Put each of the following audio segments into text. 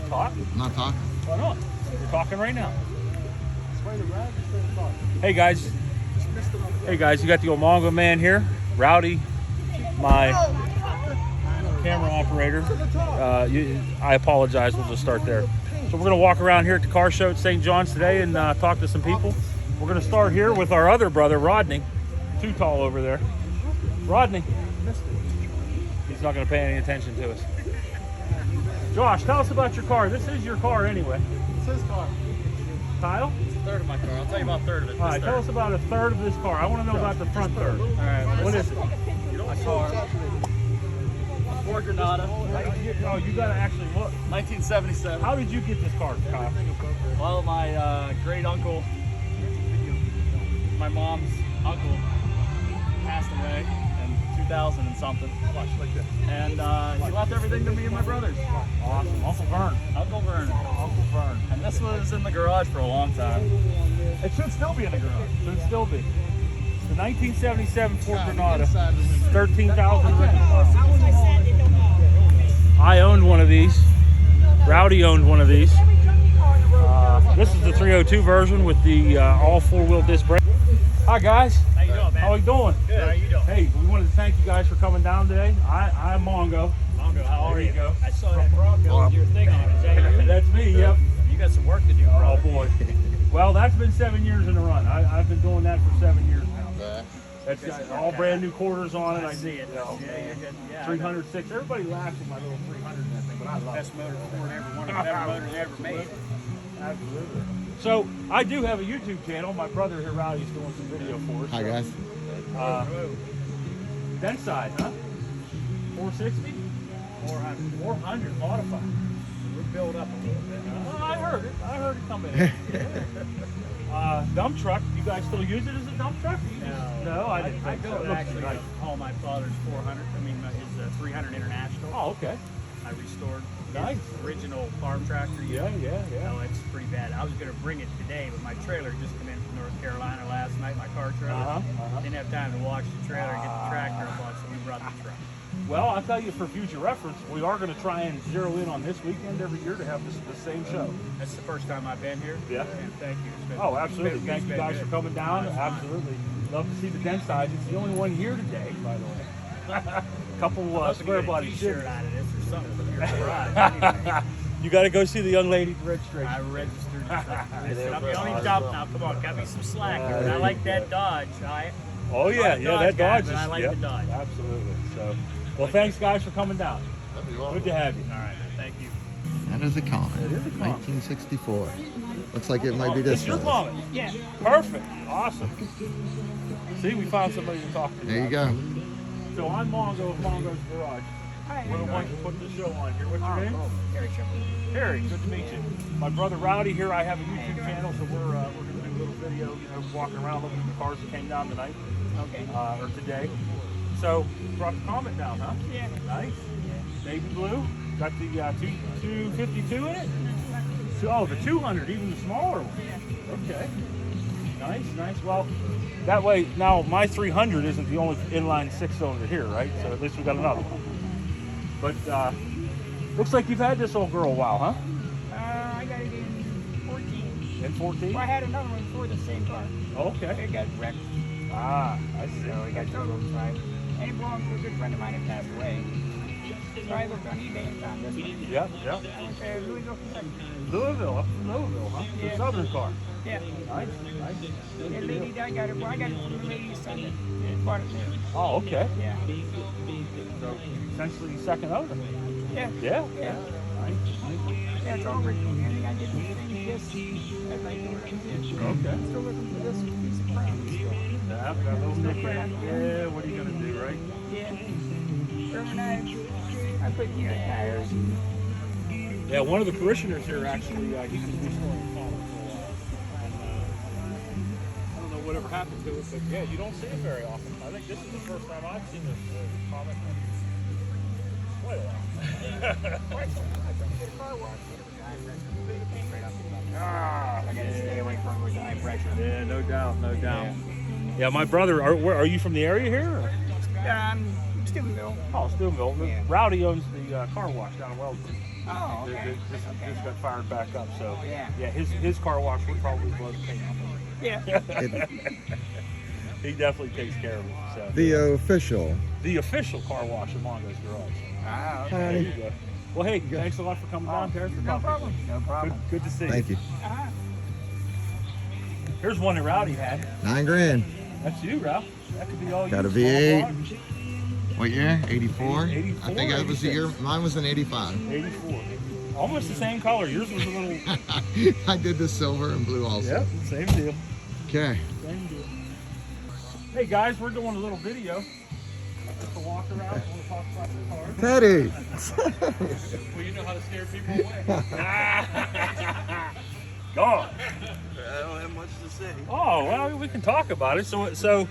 talk. I'm not talking. Why not? We're talking right now. Hey guys. Hey guys, you got the old Mongo man here. Rowdy, my camera operator. I apologize, we'll just start there. So we're gonna walk around here at the car show at St. John's today and talk to some people. We're gonna start here with our other brother, Rodney. Too tall over there. Rodney. He's not gonna pay any attention to us. Josh, tell us about your car. This is your car anyway. It's his car. Kyle? It's a third of my car. I'll tell you about a third of it. All right, tell us about a third of this car. I want to know about the front third. All right. What is it? My car. Ford Granada. Oh, you got to actually look. 1977. How did you get this car, Kyle? Well, my great uncle, my mom's uncle, passed away in 2000 and something. And he left everything to me and my brothers. Awesome. Uncle Vern. Uncle Vern. Uncle Vern. And this was in the garage for a long time. It should still be in the garage. Should still be. It's the 1977 Ford Granada. 13,000 written miles. I owned one of these. Rowdy owned one of these. This is the 302 version with the all four-wheel disc brake. Hi guys. How you doing, man? How are you doing? Good. How you doing? Hey, we wanted to thank you guys for coming down today. I'm Mongo. Mongo, how are you? Go. I saw that Bronco with your thing on it. Is that you? That's me, yep. You got some work to do, Oh bro. boy. Well, that's been 7 years in a run. I've been doing that for 7 years now. That's got all brand new quarters on it. I see it. Yeah, you're good. Yeah, 306. Everybody laughs at my little 300 and that thing, but I love best it. motor Ford ever, one of the better motors ever made. Absolutely. So I do have a YouTube channel. My brother here, Rowdy's doing some video for us. Hi guys. Dent side, huh? 460? 400 modified. We're built up a little bit. Oh, I heard it. I heard it come in. Dump truck. You guys still use it as a dump truck? No, I didn't think so. built It it looks actually nice. on my father's 400. I mean, his 300 International. Oh, okay. I restored Nice. his original farm tractor. Yeah. No, it's pretty bad. I was going to bring it today, but my trailer just came in from North Carolina last night, my car trailer. Didn't have time to wash the trailer and get the tractor apart, so we brought the truck. Well, I'll tell you for future reference, we are going to try and zero in on this weekend every year to have the same show. That's the first time I've been here. Yeah. And thank you. It's been, Oh, absolutely. it's Thank you been guys good. for coming down. Absolutely. Love to see the dent size. It's the only one here today, by the way. Couple square body shirt shit. out of this or something from your garage. You got to go see the young lady's registration. I registered. I'm the only dump now. Come on, cut me some slack. I like that Dodge. Oh yeah, I'm not a that Dodge guy, Dodge is. but I like the Dodge. Absolutely. So, well, thanks guys for coming down. Good to have you. All right, thank you. That is a Comet. It is a Comet. 1964. Looks like it might be this It's your one. Comet. Yeah. Perfect. Awesome. See, we found somebody to talk to. There you go. So I'm Mongo of Mongo's Garage. Hi. We're the ones who put the show on here. What's your name? Gary Shepard. Harry, good to meet you. My brother Rowdy here. I have a YouTube channel, so we're going to do a little video, walking around looking at the cars that came down tonight, Okay. or today. So, brought the Comet down, huh? Yeah. Nice. Navy blue. Got the 252 in it? Oh, the 200, even the smaller one. Okay. Nice. Well, that way, now my 300 isn't the only inline six-cylinder here, right? So at least we got another one. But looks like you've had this old girl a while, huh? I got it in 14. In 14? Well, I had another one for the same car. Okay. It got wrecked, I see. so I got totaled. So and it belonged to a good friend of mine that passed away. So I looked on eBay and found this one. Yep. I went to Louisville, Kentucky. Louisville, up from Louisville, huh? Yeah. The southern car. Yeah. Nice. The lady, I got it. Well, I got it from the lady's son that bought it there. Oh, okay. Yeah. So essentially second owner. Yeah. Yeah. Yeah. Nice. Yeah, it's all original. Everything I did was this. As I do it. Okay. Still looking for this piece of crown. Yeah, got a little nick in it. Yeah, what are you gonna do, right? Yeah. When I put tires. Yeah, one of the parishioners here actually, he was restoring a Comet for a while. And I don't know whatever happened to it, but yeah, you don't see it very often. I think this is the first time I've seen this Comet in quite a while. I gotta stay away from it with high pressure. Yeah, no doubt. Yeah, my brother, are you from the area here? Or? Steubenville. Oh, Steubenville. Yeah. Rowdy owns the car wash down in Weldon. Oh, okay. Just got fired back up. So Yeah. his car wash would probably blow the paint off of it. Yeah. He definitely takes care of it. So The official. the official car wash of Mongo's Garage. Ah, There okay. you go. Well, hey, thanks a lot for coming down, Terrence. No problem. No problem. Good to see Thank you. Uh-huh. Here's one that Rowdy had. $9 grand. That's you, Ralph. That could be all Got you. a Small V8. block. What year? 84? 84, I think that was the 86. year. Mine was an 85. 84. Almost the same color. Yours was a little. I did the silver and blue also. Yep, same deal. Okay. Same deal. Hey guys, we're doing a little video. Just a walk around. Want to talk about the cars? Teddy. Well, you know how to scare people away. Gone. I don't have much to say. Oh well, we can talk about it. So,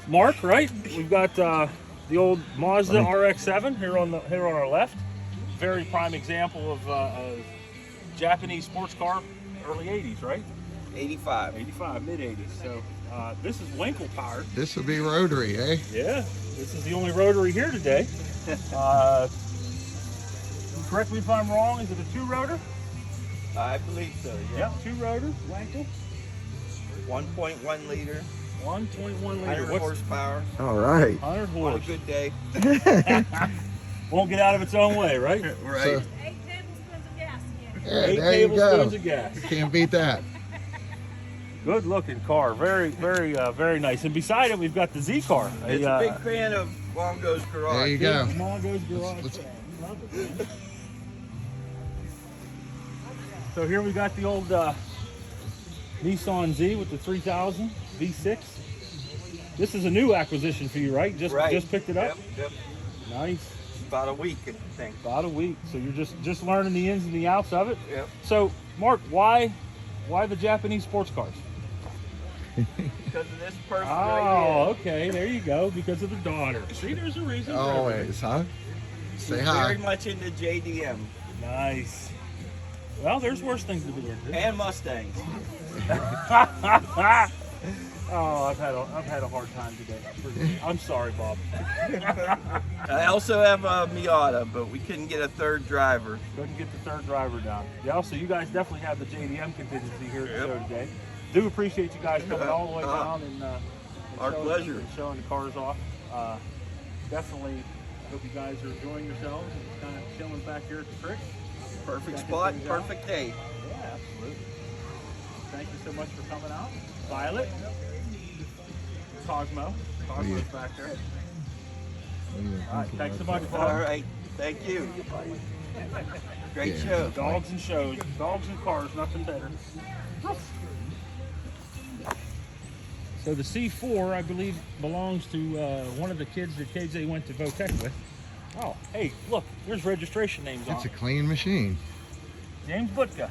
Mark, right? We've got the old Mazda RX-7 here on our left. Very prime example of a Japanese sports car, early '80s, right? 85. 85, mid '80s. So this is Winkle powered. This would be rotary, eh? Yeah, this is the only rotary here today. Correct me if I'm wrong. Is it a two-rotor? I believe so, yeah. Yep, two rotors. Winkle. 1.1 liter, 1.1 liter. 100 horsepower, All right. 100 on a horse. good day. Won't get out of its own way, right? Right. So, 8 tablespoons of gas again. yeah, 8 there you tablespoons go. of gas. Can't beat that. Good looking car. Very, very nice. And beside it, we've got the Z car. It's a big fan of Mongo's There Garage. you go. Mongo's Garage. Let's- Love it, man. So here we got the old Nissan Z with the 3000 V6. This is a new acquisition for you, right? Just picked it up. Yep. Nice. About a week, I think. About a week. So you're just learning the ins and the outs of it. Yep. So Mark, why the Japanese sports cars? Because of this person Oh, right okay. There you go. Because of the daughter. See, there's a reason. for Always, huh? here. Say He's hi. very much into JDM everything. Nice. Well, there's worse things to be into. and Mustangs. Oh, I've had a hard time today. I'm sorry, Bob. I also have a Miata, but we couldn't get a third driver. Couldn't get the third driver down. Yeah, so you guys definitely have the JDM contingency here at the Yep. show today. Do appreciate you guys coming all the way down and Our showing- pleasure. showing the cars off. Definitely, I hope you guys are enjoying yourselves and just kind of chilling back here at the creek. Perfect Checking spot, things out. perfect day. Yeah, absolutely. Thank you so much for coming out. Violet. Cosmo's back there. All right, thanks so much, All Bob. right, thank you. Great Yeah. show. Dogs and shows, dogs and cars, nothing better. So the C4, I believe, belongs to one of the kids that KJ went to Votech with. Oh, hey, look, there's registration names on It's a it. clean machine. James Butka,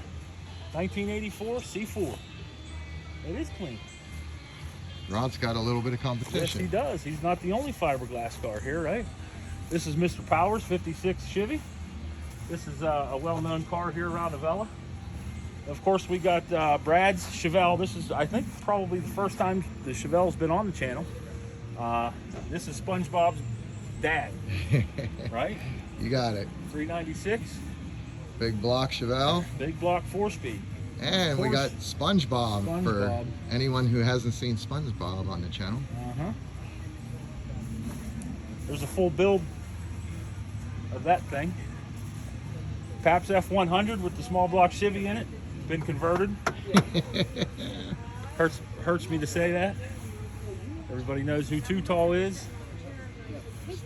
1984 C4. It is clean. Rod's got a little bit of Yes, he competition. does. He's not the only fiberglass car here, right? This is Mr. Powers, 56 Chevy. This is a well-known car here around Avella. Of course, we got Brad's Chevelle. This is, I think, probably the first time the Chevelle's been on the channel. This is SpongeBob's dad, right? You got it. 396, Big block Chevelle. big block 4-speed. And we got SpongeBob, SpongeBob. for anyone who hasn't seen SpongeBob on the channel. Uh-huh. There's a full build of that thing. Paps F100 with the small block Chevy in it. Been converted. Hurts me to say that. Everybody knows who Too Tall is.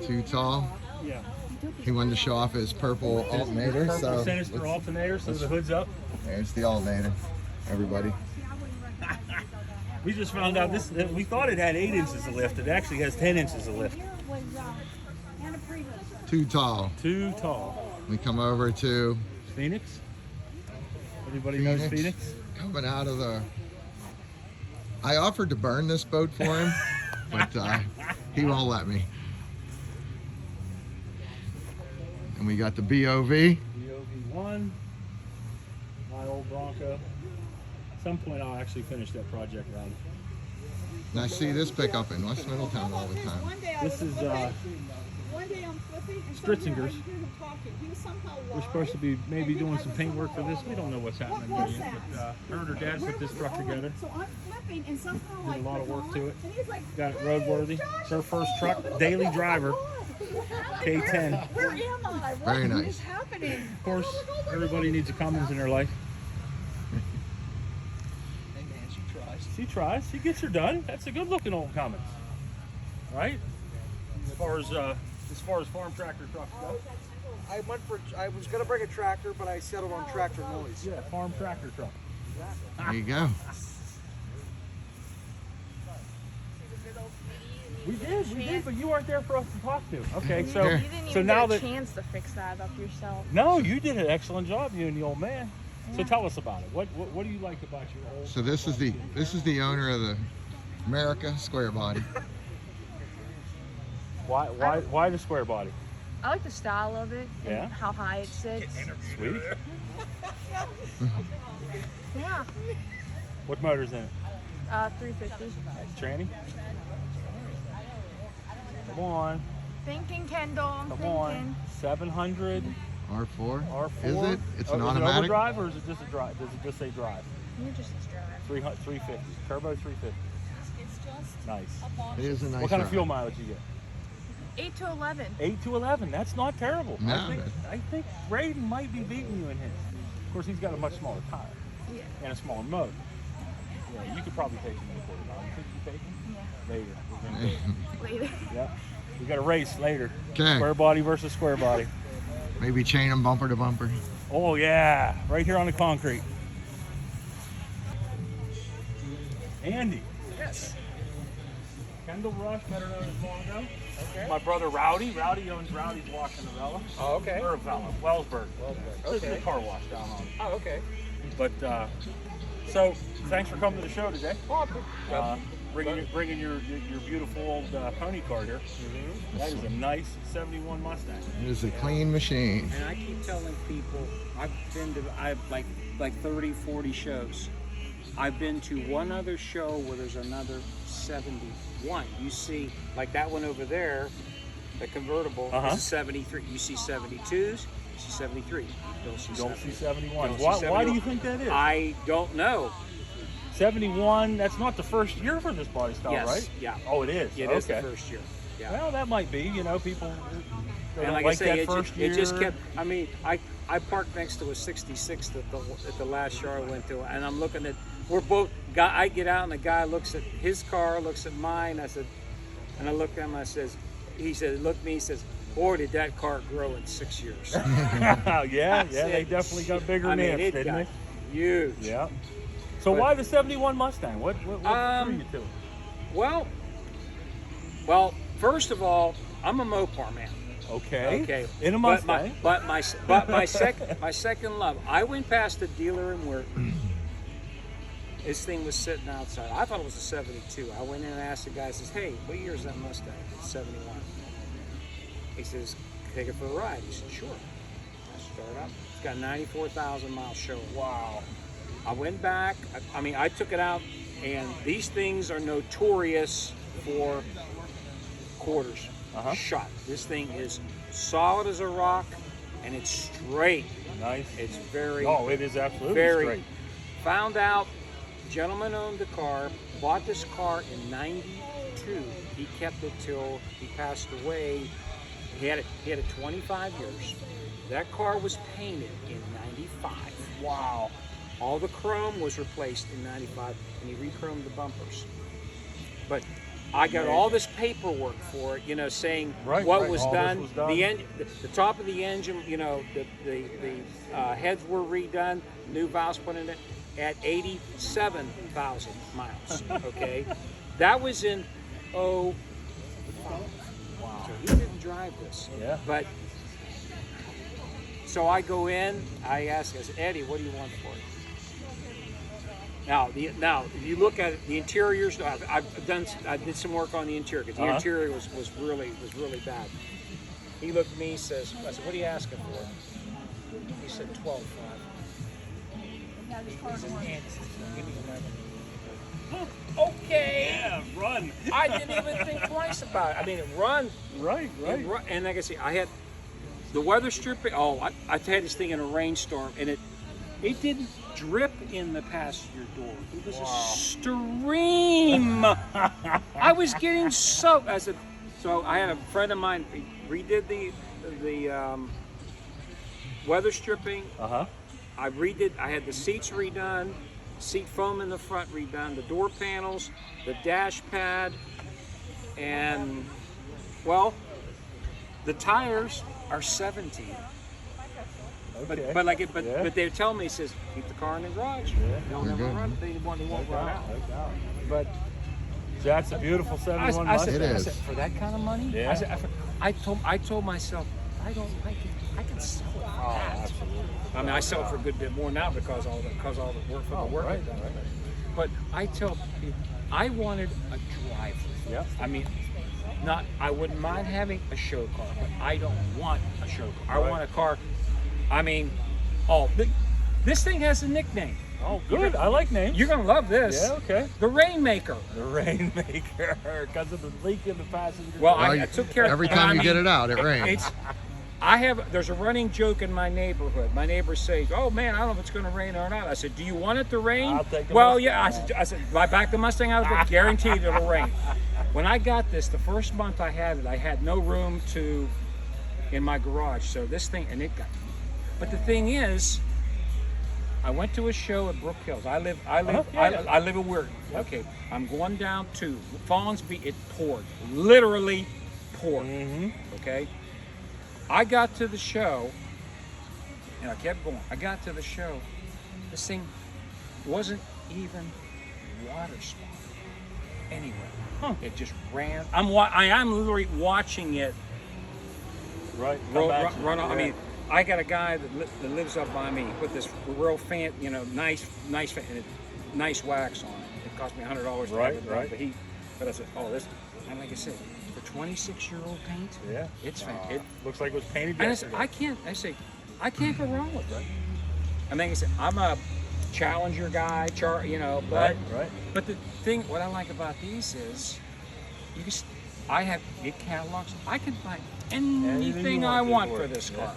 Too tall. Yeah. He wanted to show off his purple alternator. Purple So Sinister let's- alternator, so the hood's up. there's the alternator, everybody. We just found out this. We thought it had 8 inches of lift. It actually has 10 inches of lift. Too tall. Too tall. We come over to Phoenix. Anybody knows Phoenix? Coming out of the. I offered to burn this boat for him, but he won't let me. And we got the BOV. BOV1. My old Bronco. At some point, I'll actually finish that project run. And I see this pickup in West Middletown all the time. This is day I'm flipping, and Stritzingers. somehow I hear him talking. He was somehow We're live, supposed to be maybe and then doing I some was paint work for somehow this. We don't know what's happening What there was yet. that? But her and her dad Where put this was it truck going? together. So I'm flipping, and somehow Did I a lot of click work on, to it. And he's like, Got it "Hey, roadworthy. Josh, It's her first hey." truck, daily Oh my driver. God. K10. Where am I? What Very is nice. happening? Of course, everybody needs a Cummins in their life. Hey man, she tries. She tries. She gets her done. That's a good-looking old Cummins, right? As far as farm tractor trucks go. I was gonna bring a tractor, but I settled on tractor noise. Yeah, farm tractor truck. There you go. We did, but you weren't there for us to talk to. Okay, so Okay. You didn't even so now get a that chance to fix that up yourself. no, you did an excellent job, you and the old man. So tell us about it. What do you like about your old? So this is the owner of the America square body. Why the square body? I like the style of it and Yeah? how high it sits. Sweet. Yeah. What motor's in it? 350. Tranny. Come on, Thinking, Kendall. I'm come thinking. on. 700 R4. R4. Is it? It's an Is it automatic. overdrive or is it just a drive? Does it just say drive? You just drive. 350. Turbo 350. Nice. It is a nice. What kind of ride. fuel mileage you get? 8 to 11. 8 to 11. That's not terrible. No, I think Braden might be beating you in his. Of course, he's got a much smaller tire Yeah. and a smaller motor. Yeah, you could probably take him in the quarter mile. You think you take him? Yeah. Later. We're gonna do it. Later. Yep. We got a race later. 'Kay. Square body versus square body. Maybe chain them bumper to bumper. Oh yeah, right here on the concrete. Andy. Yes. Kendall Rush, better known as Mongo. Okay. My brother Rowdy. Rowdy owns Rowdy's Wash in Avella. Oh, okay. Or Avella, Wellsburg. This is a Okay. car wash down on. Oh, okay. But so thanks for coming to the show today. Oh, Bringing your beautiful old pony car here. That is a nice '71 Mustang. It is a clean machine. And I keep telling people, I've like 30, 40 shows. I've been to one other show where there's another 71. You see, like that one over there, the convertible is a 73. You see 72s, you see 73. You Don't see 71. Don't see Why 71. do you think that is? I don't know. 71, that's not the first year for this body style, Yes, right? yeah. Oh, it is? It is the first year. Yeah. Well, that might be. You know, people they And don't like like I say, that first it just year. kept. I mean, I parked next to a '66 at the last show I went to, and I'm looking at. We're both. I get out, and the guy looks at his car, looks at mine. I said, and I looked at him. I says, he said, look at me. He says, boy, did that car grow in 6 years. yeah, they definitely got bigger I mean, nips, it didn't got they? huge. Yeah. So But- why the '71 Mustang? What drew you to it? Well, first of all, I'm a Mopar man. Okay. Okay. In a Mustang. But my second love. I went past a dealer in where this thing was sitting outside. I thought it was a '72. I went in and asked the guy. I says, "Hey, what year is that Mustang?" It's '71. He says, "Take it for a ride." He said, "Sure." I started up. It's got 94,000 miles showing. Wow. I went back. I took it out, and these things are notorious for quarters shot. This thing is solid as a rock, and it's straight. Nice. It's very. Oh, it is absolutely very. straight. Found out, gentleman owned the car, bought this car in '92. He kept it till he passed away. He had it 25 years. That car was painted in '95. Wow. All the chrome was replaced in '95, and he re-chromed the bumpers. But I got all this paperwork for it, saying Right, what right, was all this done. was done. The top of the engine, the heads were redone, new valves put in it at 87,000 miles. Okay, that was in Wow. So he didn't drive this. Yeah. But so I go in, I said, Eddie, what do you want for it? Now, if you look at it, the interiors, I did some work on the interior because the interior was really bad. He looked at me, I said, what are you asking for? He said, $12,500. He said, give me 11. Okay. Yeah, run. I didn't even think twice about it. I mean, it run. Right, right. And like I say, I had the weather stripping. Oh, I had this thing in a rainstorm, and it didn't drip in the passenger door. It was a stream. I was getting soaked. So I had a friend of mine redid the weather stripping. Uh-huh. I had the seats redone, seat foam in the front redone, the door panels, the dash pad, and well, the tires are 17. Okay. But they're telling me, it says keep the car in the garage. They'll never run. They won't run out. But That's a beautiful 71 I Mustang. It is. said, for that kind of money. Yeah. I told myself I don't like it. I can sell it for that. Absolutely. I mean, I sell it for a good bit more now because all the work for the work. right, I've done. right. But I tell people, I wanted a driver. Yep. I mean, I wouldn't mind having a show car, but I don't want a show car. I want a car. I mean, this thing has a nickname. Oh, good. I like names. You're gonna love this. Yeah, okay. The Rainmaker. The Rainmaker, because of the leak in the passenger. Well, door. I took care of Every time you get it out, it rains. There's a running joke in my neighborhood. My neighbors say, "Oh man, I don't know if it's going to rain or not." I said, "Do you want it to rain?" I'll take the Well, Mustang. yeah. I said, "Buy back the Mustang out of it. Guaranteed it'll rain." When I got this, the first month I had it, I had no room in my garage. So this thing, and it got. But the thing is, I went to a show at Brook Hills. I live in Weirton. Okay, I'm going down to Fallons Beach. It poured, literally poured. Okay. I got to the show, and I kept going. I got to the show. This thing wasn't even water spotted anywhere. It just ran. I am literally watching it Right. run off. I mean, I got a guy that lives up by me. He put this real nice wax on it. It cost me $100 to have it done. Right. But I said, this. And like I said, for 26-year-old paint, Yeah. it's fantastic. It looks like it was painted And I said, yesterday. I can't go wrong with it. And then I said, I'm a Challenger guy, but Right. but the thing, what I like about these is, I have big catalogs. I can buy anything I want for this car.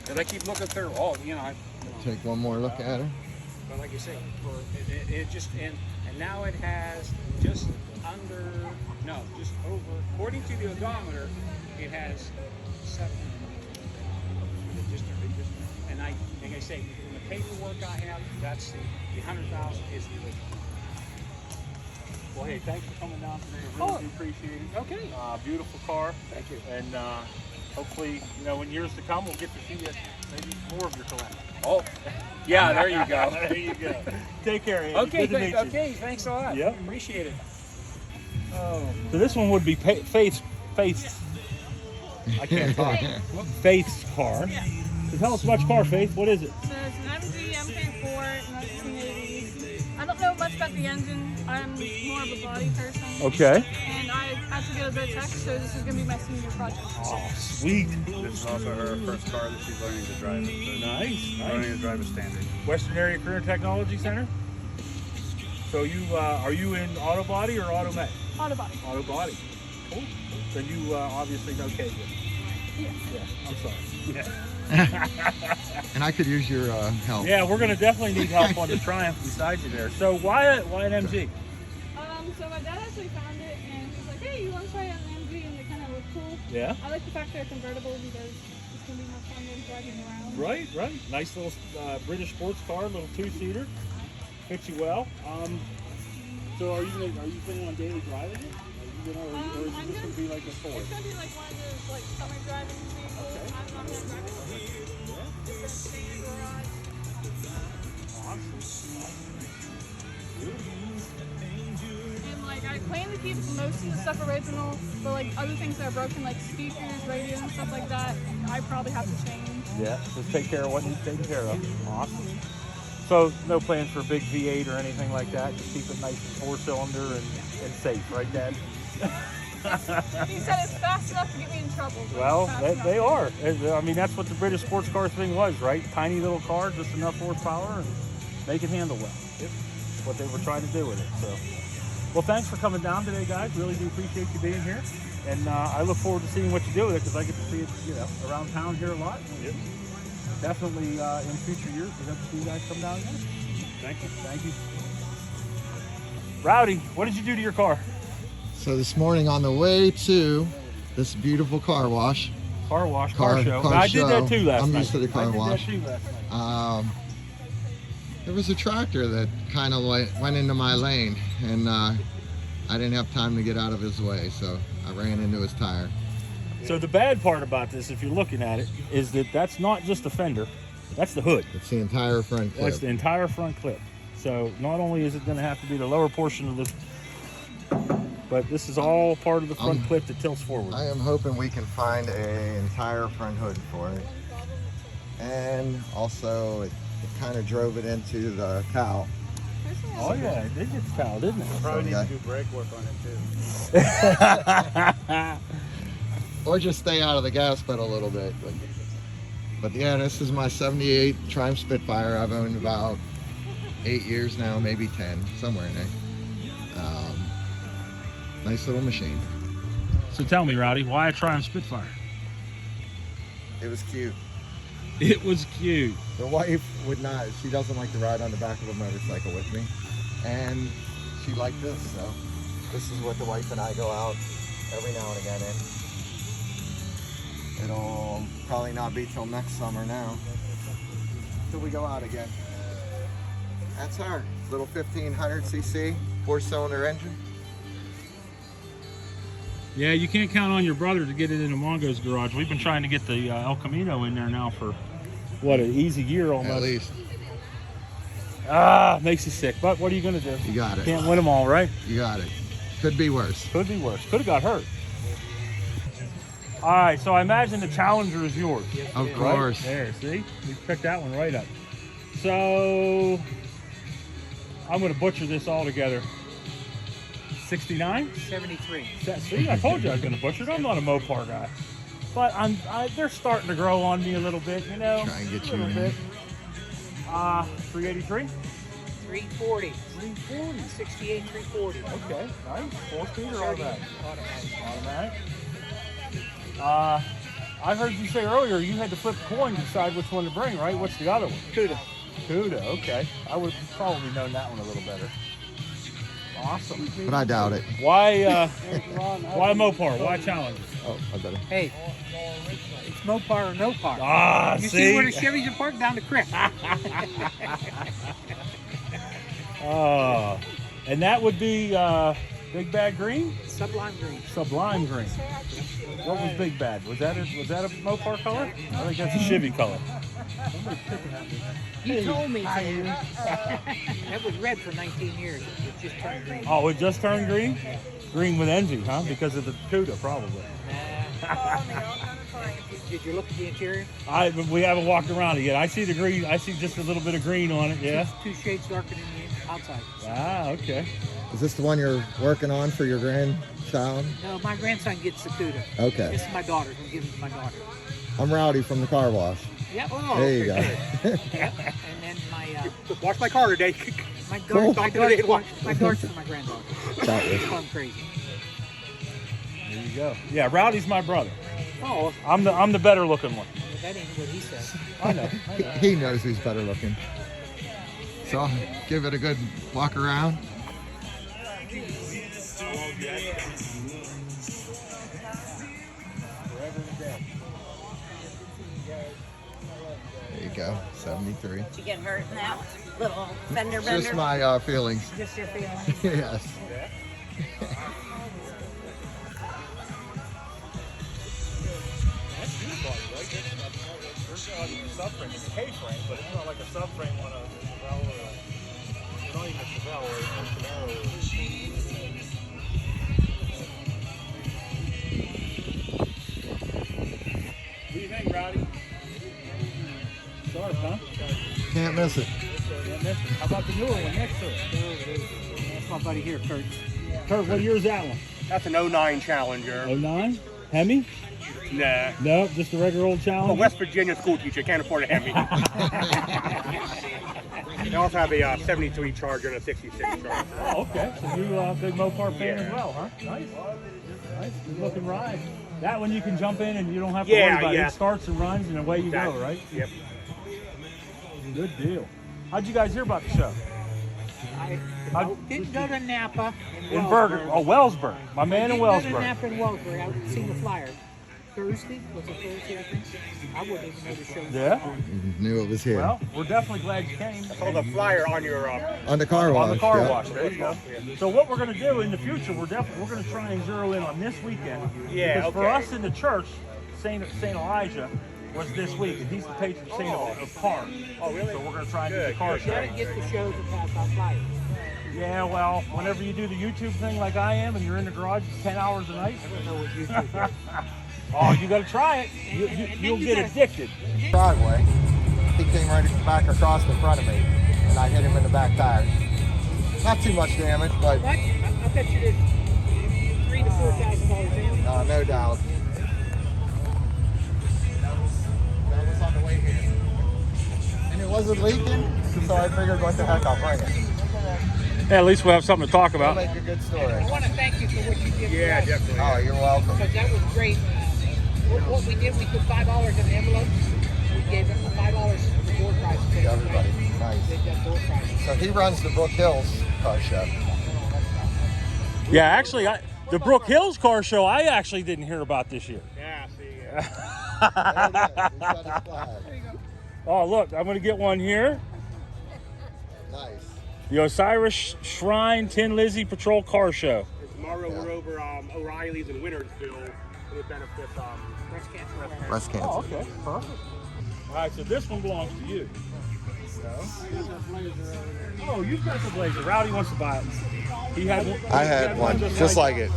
And I keep looking through. Take one more look at her. But like you say, and now it has just over. According to the odometer, it has 7. And like I say, in the paperwork I have, that's the 100,000 is the original. Well, hey, thanks for coming down today. I really do appreciate it. Okay. Beautiful car. Thank you. And hopefully, in years to come, we'll get to see maybe more of your collection. Oh, yeah, there you go. There you go. Take care, Andy. Okay, Good to meet you. okay, thanks a lot. Yep. Appreciate it. So this one would be Faith's. I can't talk. Faith's car. So tell us about your car, Faith. What is it? So it's an MG MP4 1980s. I don't know much about the engine. I'm more of a body person. Okay. And I actually get a bit of tech, so this is going to be my senior project. Oh, sweet. This is also her first car that she's learning to drive. So Nice. learning to drive a standard. Western Area Career Technology Center. So you are you in auto body or auto med? Auto body. Auto body. Cool. Then you obviously know Kate. Yeah. Yeah. I'm sorry. Yeah. And I could use your help. Yeah, we're gonna definitely need help on the Triumph beside you there. So why an MG? So my dad actually found it, and he was like, "Hey, you want to try an MG?" And they kind of look cool. Yeah. I like the fact they're convertible because it's going to be more fun than driving around. Right. Nice little British sports car, little 2-seater. Fits you well. So are you planning on daily driving it? Or is it just gonna be like a Ford? It's going to be like one of those summer driving vehicles. Okay. I'm not going to drive it. Just in the garage. And I plan to keep most of the stuff original, but other things that are broken, like speakers, radio, and stuff like that, I probably have to change. Yeah, just take care of what needs taken care of. Awesome. So no plans for a big V8 or anything like that. Just keep it nice and 4-cylinder and safe, right, Dad? He said it's fast enough to get me in trouble. but Well, it's fast they enough. are. I mean, that's what the British sports car thing was, right? Tiny little car, just enough horsepower, and they can handle well. Yep. what they were trying to do with it. So, well, thanks for coming down today, guys. Really do appreciate you being here. And I look forward to seeing what you do with it, because I get to see it, around town here a lot. Yep. Definitely in future years, we'd have to see you guys come down again. Thank you. Thank you. Rowdy, what did you do to your car? So this morning on the way to this beautiful car wash. Car wash, Car show. show. I did that too last night. I'm used to the car wash. I did that too last night. There was a tractor that kind of went into my lane, and I didn't have time to get out of his way, so I ran into his tire. So the bad part about this, if you're looking at it, is that that's not just the fender, that's the hood. It's the entire front clip. That's the entire front clip. So not only is it going to have to be the lower portion of this, but this is all part of the front clip that tilts forward. I am hoping we can find an entire front hood for it. And also, it kind of drove it into the cow. Oh yeah, it did get the cow, didn't it? Probably need to do brake work on it too. Or just stay out of the gas pedal a little bit. But yeah, this is my 78 Triumph Spitfire. I've owned about 8 years now, maybe 10, somewhere in there. Nice little machine. So tell me, Rowdy, why a Triumph Spitfire? It was cute. It was cute. The wife would not, she doesn't like to ride on the back of a motorcycle with me. And she liked this, so this is what the wife and I go out every now and again in. It'll probably not be till next summer now, till we go out again. That's her, little 1500cc, 4-cylinder engine. Yeah, you can't count on your brother to get it into Mongo's garage. We've been trying to get the El Camino in there now for, what, an easy year almost. At least. Makes you sick. But what are you going to do? You got it. Can't win them all, right? You got it. Could be worse. Could be worse. Could have got hurt. All right, so I imagine the Challenger is yours. Of course. Right? There, see? We picked that one right up. So, I'm going to butcher this all together. 69? 73. See, I told you I was going to butcher it. I'm not a Mopar guy. But they're starting to grow on me a little bit, you know? Try and get a you little in. bit. 383? 340. 340. 68, 340. Okay, nice. 4-speed or automatic? Automatic. I heard you say earlier you had to flip a coin to decide which one to bring, right? What's the other one? Cuda. Cuda, okay. I would have probably known that one a little better. Awesome. But I doubt it. Why Mopar? Why Challenger? Oh, I better. Hey, it's Mopar or no par. You See? see where the Chevys are parked? Down the creek. And that would be Big Bad Green? Sublime green. Sublime Green. What was Big Bad? Was that a Mopar color? I think that's a Chevy color. Somebody's picking at me. You told me to. That was red for 19 years. It just turned green. Oh, it just turned green? Green with envy, huh? Because of the CUDA, probably. Did you look at the interior? We haven't walked around it yet. I see the green. I see just a little bit of green on it, yeah? Just 2 shades darker than the outside. Okay. Is this the one you're working on for your grandchild? No, my grandson gets the CUDA. Okay. This is my daughter. I'm giving it to my daughter. I'm Rowdy from the car wash. Yep. There you go. Yep. And then my Wash my car today. my Cool. daughter's for my granddaughter. That is. I'm crazy. There you go. Yeah, Rowdy's my brother. Oh, I'm the better looking one. well, that ain't what he says. I know. He knows he's better looking. So I'll give it a good walk around. There you go, 73. Did you get hurt in that little fender It's bender? just my feelings. Just your feelings. Yes. Subframe. It's a K-frame, but it's not like a subframe on a Avella or not even a Avella or a Camaro. What do you think, Rowdy? Sharp, huh? Can't miss it. Can't miss it. How about the newer one next to it? That's my buddy here, Kurt. Kurt, what year is that one? That's an 09 Challenger. 09? Hemi? Nah. No, just a regular old I'm a Challenger? West Virginia school teacher. Can't afford a Hemi. They also have a 73 Charger and a 66 Charger. Oh, okay. So you big Mopar fan as well, huh? Nice. Nice. Good looking ride. That one you can jump in and you don't have to worry about it. It starts and runs and away you go, right? Yep. Good deal. How'd you guys hear about the show? I didn't go to Napa. In Berger. Oh, Wellsburg. My man in I didn't go to Wellsburg. Napa and Wellsburg. I seen the flyer. Thursday? Was it Thursday, I think? I wouldn't even know the show. Yeah? Knew it was here. Well, we're definitely glad you came. I saw the flyer on your on the car wash. On the car yeah. wash. There you go. So what we're going to do in the future, we're going to try and zero in on this weekend. Yeah, because for okay. us in the church, Saint Elijah was this week, and he's the patron saint of cars. Oh, really? So we're going to try and do the car You gotta show. get the shows and pass out flyers. Yeah, well, whenever you do the YouTube thing like I am, and you're in the garage 10 hours a night. I don't know what YouTube is. Oh, you got to try it. You'll get addicted. Driveway. He came right back across the front of me, and I hit him in the back tire. Not too much damage, but I bet you did $3,000 to $4,000 damage. no doubt. That was on the way here. And it wasn't leaking, so I figured, what the heck, I'll bring it. Yeah, at least we'll have something to talk It'll about. make a good story. I want to thank you for what you did Yeah, for us. definitely. Oh, you're welcome. Because that was great. What we did, we put $5 in the envelope. We gave them $5 for the door prize. Everybody. Nice. They got door prizes. So he runs the Brook Hills car show. Yeah, actually, the Brook Hills car show, I actually didn't hear about this year. Yeah, see. There it is. He's got his flag. Oh, look, I'm going to get one here. Nice. The Osiris Shrine Tin Lizzy Patrol Car Show. Tomorrow we're over O'Reilly's in Wintersville. It benefits Breast cancer. Breast cancer. Oh, okay, perfect. All right, so this one belongs to you. Oh, you've got the Blazer. Rowdy wants to buy it. He had one. I had one just like it.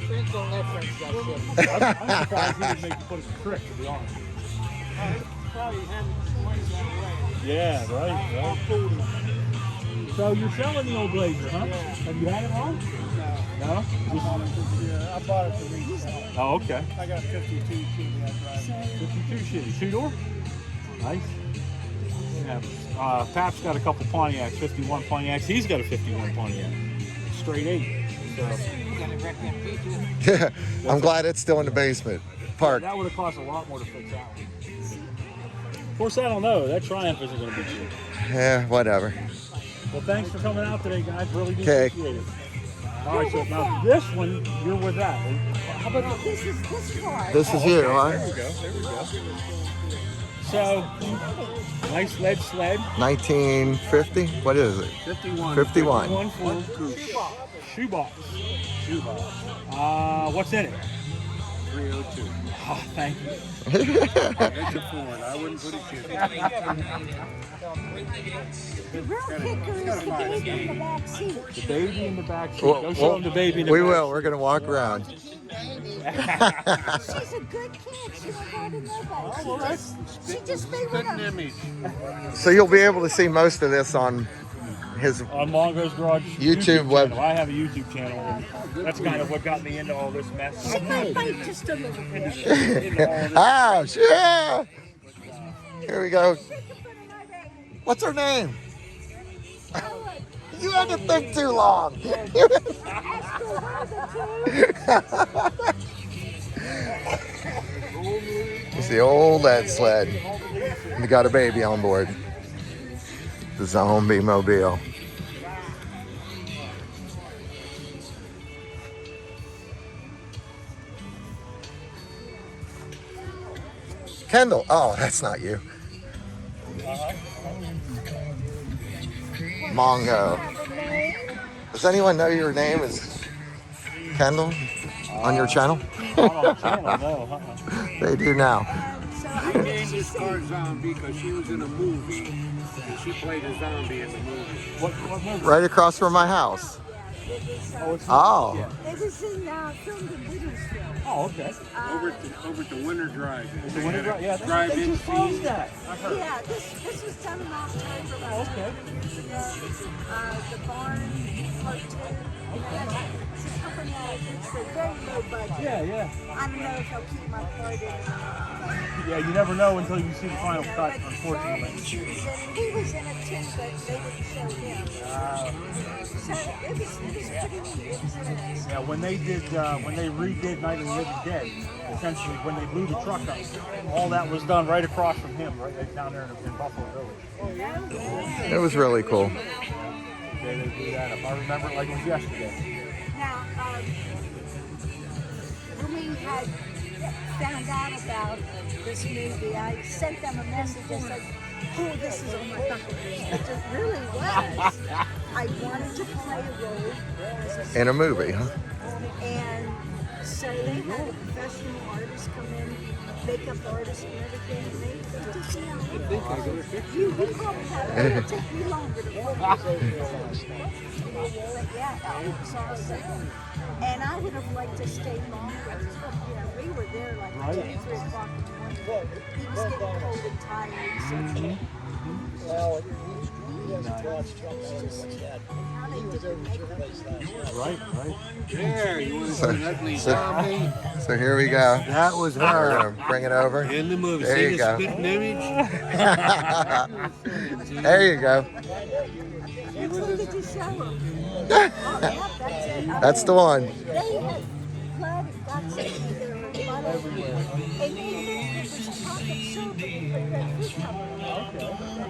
Friends don't let friends that shit. I'm surprised he didn't make you put it in trick, to be honest. Yeah, right. So you're selling the old Blazer, huh? Have you had it long? No. I bought it for resale. Oh, okay. I got 52 shitty outright. 52 shitty. Two-door? Nice. Yeah. Pap's got a couple Pontiacs, 51 Pontiacs. He's got a 51 Pontiac. Straight 8. So. You got a wreck MP too. Yeah, I'm glad it's still in the basement. Park. That would have cost a lot more to fix that one. Of course, I don't know. That Triumph isn't going to be cheap. Yeah, whatever. Well, thanks for coming out today, guys. Really do Okay. appreciate it. All right, so now this one, you're with that. How about This is hard. This is you, huh? There we go. So, nice lead sled. 1950? What is it? 51. 51. One full shoebox. What's in it? 302. Oh, thank you. It's a Ford. I wouldn't put it here. The real kicker is the baby in the back seat. The baby in the back seat. Well, Go show him the baby in the we back will. We're going to walk around. She's a good kid. She don't go to nobody. She just stay with Good us. image. So you'll be able to see most of this on his On Mongo's Garage YouTube web. channel. I have a YouTube channel, and that's kind of what got me into all this mess. She might bite just a little bit. Into all this. Ouch, yeah. Here we go. What's her name? You had to think too long. It's the old lead sled. We got a baby on board. The zombie mobile. Kendall. Oh, that's not you. Mongo. Does anyone know your name is Kendall on your channel? Not on the channel, no. They do now. She named this car Zombie because she was in a movie. And she played a zombie in the movie. What movie? Right across from my house. Oh. It was in filmed in Wintersville. Oh, okay. Over to Winter Drive. The Winter Drive, yeah. They Drive-in just closed scene. that. I heard. Yeah, this was done a long time ago. Oh, okay. The barn part two. It's a couple fanatics for very low budget. Yeah. I don't know if I'll keep my part in it or not. Yeah, you never know until you see the final Yeah, cut, but unfortunately. he was in it too, but they didn't show him. So it was pretty neat. It was interesting. Yeah, when they redid Night of the Living Dead, essentially when they blew the truck up, all that was done right across from him, right down there in Buffalo Village. It was really cool. They blew that up. I remember it like it was yesterday. Now, when we had found out about this movie, I sent them a message. I said, "Oh, this is on my bucket list." It just really was. I wanted to play a role as In a movie, huh? And so they had a professional artist come in, makeup artist and everything. And they just, you know, you probably have it. It'll take me longer to focus. But yeah, it was awesome. And I would have liked to stay longer. You know, we were there like 2, 3 o'clock in the morning. He was getting cold and tired. So Right. There, you want to see an ugly zombie? So here we go. That was We're her gonna bring it over. in the movie. There See you the go. spitting image? There you go. Which one did you show him? Oh, yeah, that's it. That's the one. They had blood and guts everywhere and blood everywhere. And it was a pocket soup with red food coloring.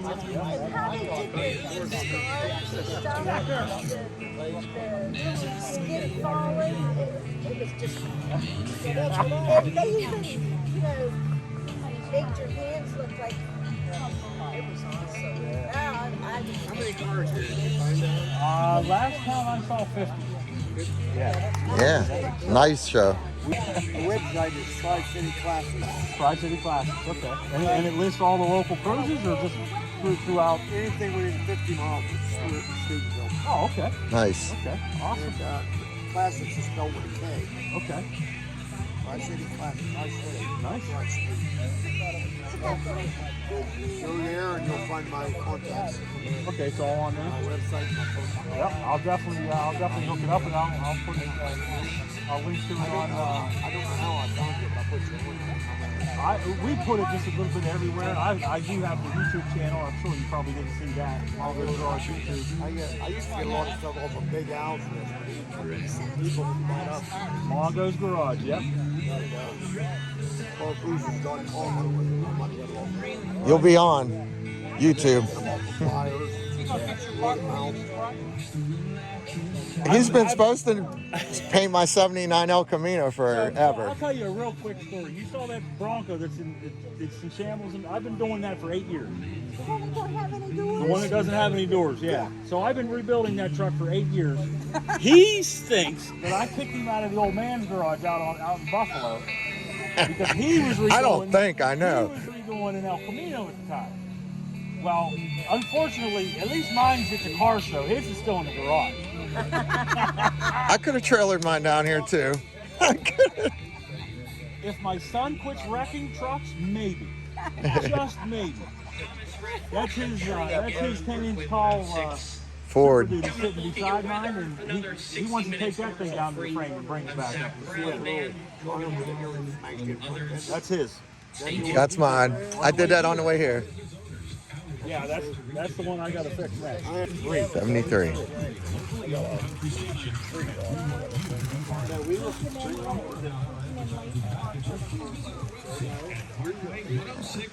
And how they did the scars, the stuff, the skin falling, it was just... And they even, you know, made your hands look like... It was awesome. How many cars did you find out? Last time I saw 50. Yeah. Yeah. Nice show. The website is Tri-City Classics. Tri-City Classics, okay. And it lists all the local cruises or just throughout? Anything within 50 miles of Stevensville. Oh, okay. Nice. Okay, awesome. And Classics is spelled with a K. Okay. Tri-City Classics. Tri-City. Nice. Go there and you'll find my contacts. Okay, it's all on there. My website, my phone number. Yep, I'll definitely hook it up and I'll put it. I'll link to it on. I don't know how I found it, but I put you on it. We put it just a little bit everywhere. I do have the YouTube channel. I'm sure you probably didn't see that. Mongo Garage YouTube. I used to get a lot of stuff off of Big Al's list. People who bought up. Mongo's Garage, yep. You'll be on YouTube. He's been supposed to paint my 79 El Camino I'll forever. tell you a real quick story. You saw that Bronco that's in shambles, and I've been doing that for 8 years. The one that don't have any doors? The one that doesn't have any doors, yeah. So I've been rebuilding that truck for 8 years. He thinks that I kicked him out of the old man's garage out in Buffalo because he was redoing. I don't think I know. He was redoing an El Camino at the time. Well, unfortunately, at least mine's at the car show. His is still in the garage. I could have trailered mine down here too. If my son quits wrecking trucks, maybe. Just maybe. That's his 10-inch tall Ford. Super Duty sitting beside mine, and he wants to take that thing down to the frame and bring it back up. That's his. That's mine. I did that on the way here. Yeah, that's the one I got to fix next. 73.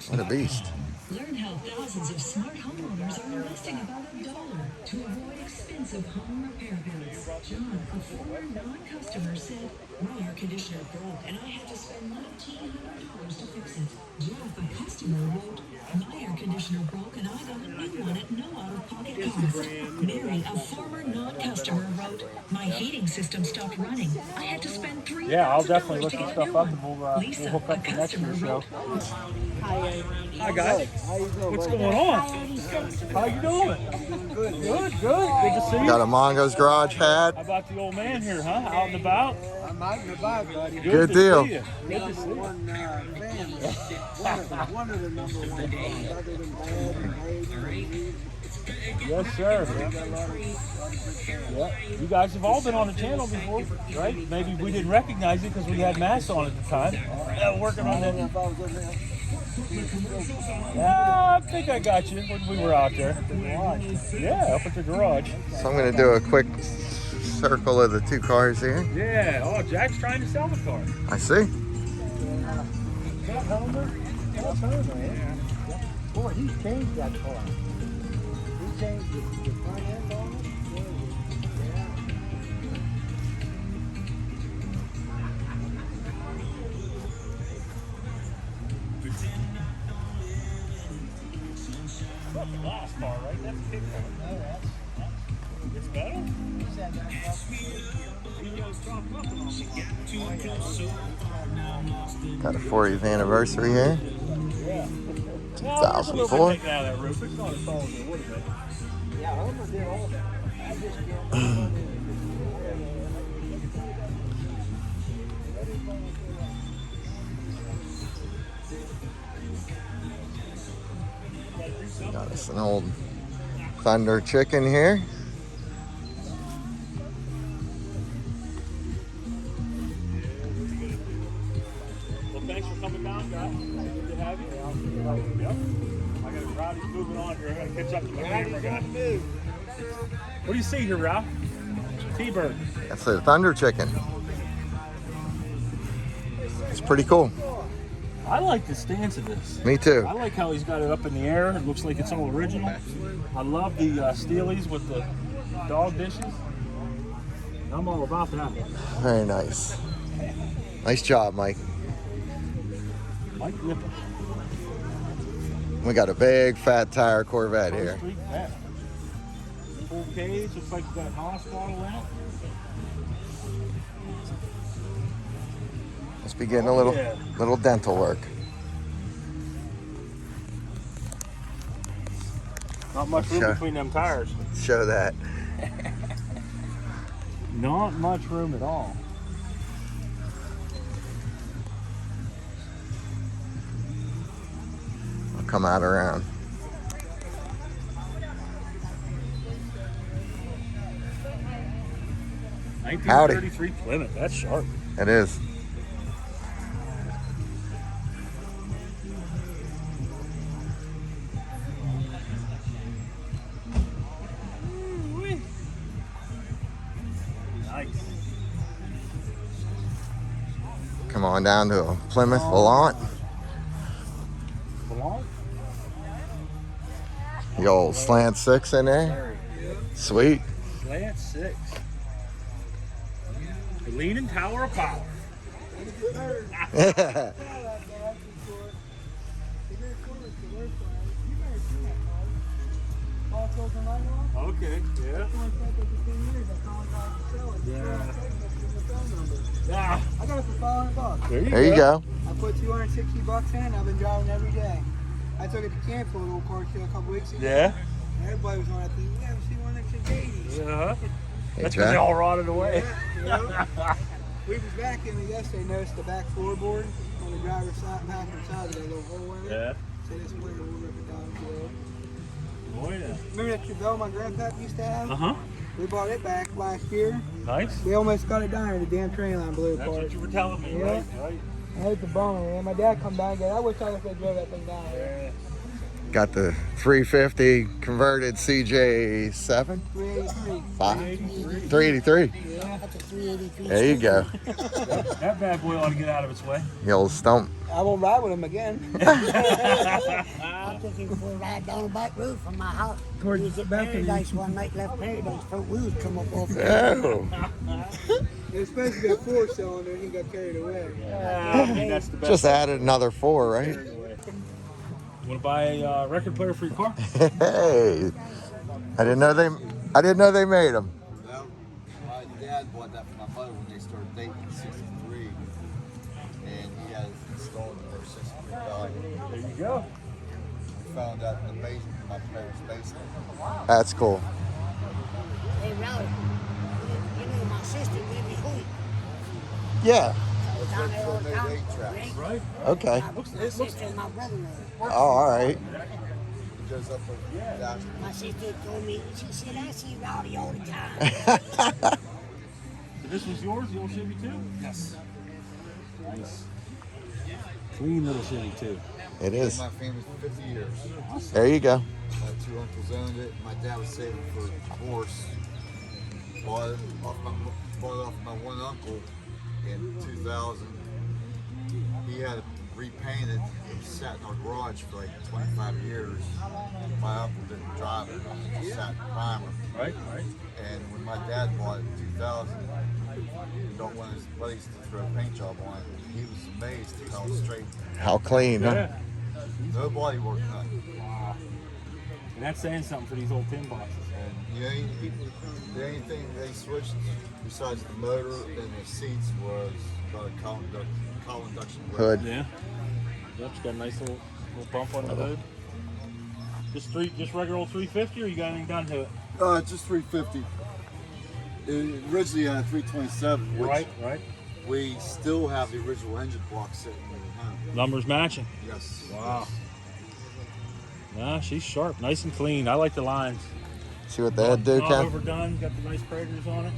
What a beast. Learn how thousands of smart homeowners are investing about $1 to avoid expensive home repair bills. John, a former non-customer, said, my air conditioner broke and I had to spend $1,900 to fix it. Jeff, a customer, wrote, my air conditioner broke and I got a new one at no out-of-pocket cost. Mary, a former non-customer, wrote, my heating system stopped running. I had to spend $3,000 Yeah, I'll definitely look to this get a stuff new up, one. and Lisa, we'll hook a up the next customer, year's show. wrote, Hi, guys. What's going on? How you doing? Good. Good to see you. Got a Mongo's Garage hat. How about the old man here, huh? Out and about? I'm out and about, buddy. Good deal. See you. Good to see you. One of the number one fans, other than Bad and Blade and Reed. Yes, sir. Yeah. You guys have all been on the channel before, right? Maybe we didn't recognize it because we had masks on at the time. Working on that. Yeah, I think I got you when we were out there. Yeah, up at the garage. So I'm going to do a quick circle of the two cars here. Yeah. Oh, Jack's trying to sell the car. I see. That's Homer. That's Homer. Yeah. Boy, he changed that car. He changed the front end on it. That's the last car, right? That's a big car. No, it's better? Got a 40th anniversary here. Yeah. 2004. Taken out of that roof. It's not as tall as it would have been. Yeah, Homer did all that. I just can't. Got us an old Thunder chicken here. Well, thanks for coming down, guys. Good to have you. Yep. I got a Rowdy's moving on here. I got to catch up to my camera guy. What do you see here, Ralph? T-bird. That's a Thunder chicken. It's pretty cool. I like the stance of this. Me too. I like how he's got it up in the air. It looks like it's all original. I love the steelies with the dog dishes. I'm all about that. Very nice. Nice job, Mike. Mike Ripper. We got a big fat tire Corvette here. Full cage. Looks like it's got a Haas model in it. Must be getting a little dental work. Not much room between them tires. Show that. Not much room at all. I'll come out around. Howdy. 1933 Plymouth. That's sharp. It is. Nice. Come on down to a Plymouth Volant. Belong? The old slant 6 in there. Sweet. Slant 6. The Leaning Tower of Power. Okay, yeah. Yeah. I got it for $500. There you go. I put $260 in. I've been driving every day. I took it to camp for a little car show a couple weeks ago. Yeah. Everybody was on that thing. Yeah, see one of the 80s. Uh-huh. Hey, That's because they all rotted away. Yeah. We was back in it yesterday. Noticed the back floorboard on the driver's side, passenger side, got a little hole in it. Yeah. So this way we'll rip it down. Boy, yeah. Remember that Chevelle my grandpa used to have? Uh-huh. We bought it back last year. Nice. We almost got it down. The damn train line blew That's apart. what you were telling me, Yeah. right? I hate the bummer, man. My dad come down and go, I wish I could have drove that thing down. Yeah. Got the 350 converted CJ7. 383. 383. Yeah, that's a 383. There you go. That bad boy ought to get out of its way. The old stump. I won't ride with him again. I took him for a ride down the back roof from my house. Towards the balcony. Paradise one night, left Paradise, front wheels come up off it. Oh. It was supposed to be a 4-cylinder and he got carried away. That's the best. Just added another 4, right? Want to buy a record player for your car? Hey. I didn't know they made them. Well, my dad bought that for my mother when they started dating in '63, and he had it installed in her '63 There you go. We found out in the basement, in my parents' basement. That's cool. Hey, Rowdy, you know my sister lived in Hoyt. Yeah. I was down there all the time. Right? Okay. My sister and my brother-in-law. Oh, all right. goes up with that. My sister told me, she said, I see Rowdy all the time. So this was yours, the old Chevy too? Yes. Nice. Clean little Chevy too. It is. My family for 50 years. There you go. My two uncles owned it. My dad was saving for divorce. Bought it off my one uncle in 2000. He had it repainted. It was sat in our garage for like 25 years. My uncle didn't drive it. It just sat in primer. Right. And when my dad bought it in 2000, don't want his buddies to throw a paint job on it. He was amazed at how straight. How clean, huh? No body work done. Wow. And that's saying something for these old tin boxes. And the only thing they switched besides the motor and the seats was about a column induction Hood. Yeah. Yep, it's got a nice little bump on the hood. Just regular old 350, or you got anything done to it? Just 350. It originally had a 327, which Right. we still have the original engine block sitting in the home. Numbers matching. Yes. Wow. Nah, she's sharp, nice and clean. I like the lines. See what the head do, Not Ken? overdone, got the nice craters on it.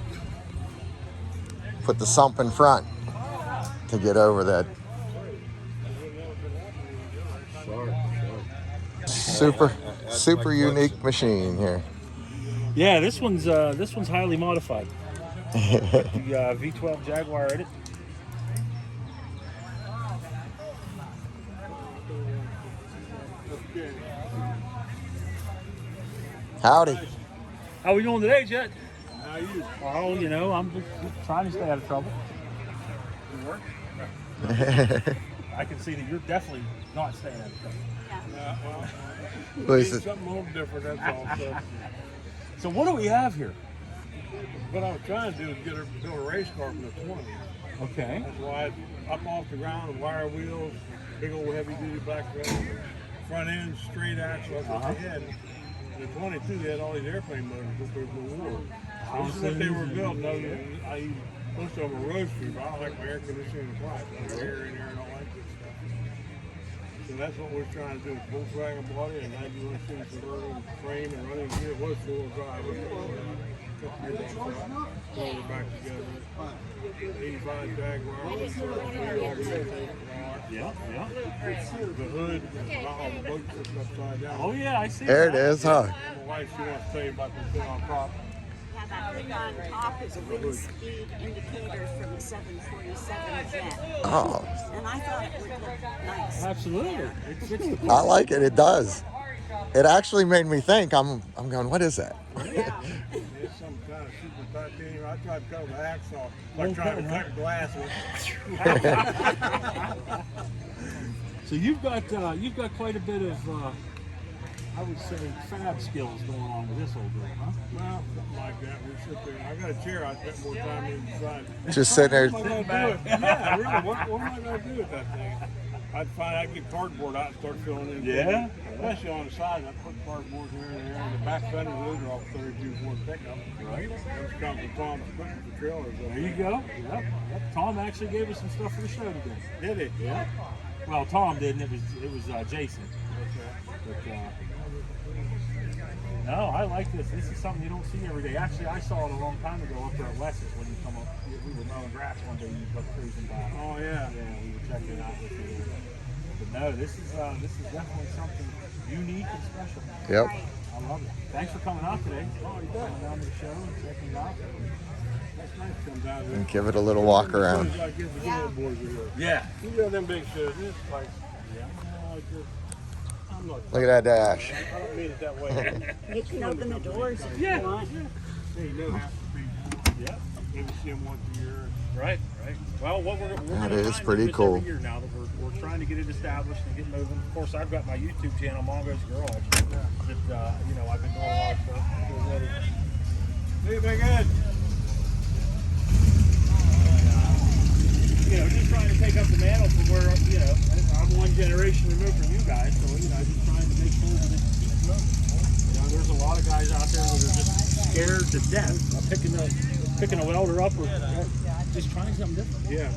Put the sump in front to get over that. Super unique machine here. Yeah, this one's highly modified. The V12 Jaguar in it. Howdy. How we doing today, Jet? How are you? Oh, I'm just trying to stay out of trouble. You work? I can see that you're definitely not staying out of trouble. What is it? Something a little different, that's all. So what do we have here? What I was trying to do is build a race car from the 20s. Okay. That's why up off the ground, wire wheels, big old heavy duty black front end, straight axle, that's what they had. In the 22, they had all these airplane motors just for the war. This is what they were built. Most of them are roadsters, but I don't like my air conditioning in the flight. Air in there and all that good stuff. So that's what we're trying to do. Volkswagen bought it, and now you want to see the suburban frame and running gear. It was four-wheel drive. Pull it back together. 85 Jaguar. Yeah. The hood, all the boats just upside down. Oh yeah, I see. There it is, huh? My wife, she wants to tell you about the thing on top. That thing on top is a wind speed indicator from the 747 jet. Oh, And I thought it would look nice. Absolutely. It's I like it. It does. It actually made me think. I'm going, what is that? Yeah. It's some kind of super titanium. I tried to cut the hacksaw. Like trying to cut glass with. So you've got quite a bit of I would say fab skills going on with this old girl, huh? Well, something like that. We sit there. I got a chair. I spent more time inside. Just sitting there. What am I gonna do? Yeah, really. What am I going to do with that thing? I'd get cardboard out and start filling in. Yeah? Especially on the side. I put cardboard here and there. And the back fenders, those are all 32 Ford pickup. Right. Those come from Tom's putting the trailers. There you go. Yep. Tom actually gave us some stuff for the show today. Did he? Yeah. Well, Tom didn't. It was Jason. Okay. But no, I like this. This is something you don't see every day. Actually, I saw it a long time ago up there at Wes's when you come up. We were mowing grass one day. You come cruising by. Oh yeah. Yeah, we were checking it out with you. But no, this is definitely something unique and special. Yep. I love it. Thanks for coming out today. Coming down to the show and checking it out. That's nice to come down there. And give it a little walk around. Like the good boys are here. Yeah. You got them big shows. This like, I'm not. Look at that dash. I don't mean it that way. You can open the doors if you want. Hey, you know half the people. Yeah. Maybe see them once a year. Right. Well, what we're That gonna is try and pretty do this cool. every year now that we're trying to get it established and get moving. Of course, I've got my YouTube channel, Mongo's Garage. That I've been doing a lot of stuff. Hey, big Ed. Just trying to take up the mantle from where I'm one generation removed from you guys. So just trying to make sure that it keeps moving. There's a lot of guys out there that are just scared to death of picking a welder up or just trying something different. Yeah.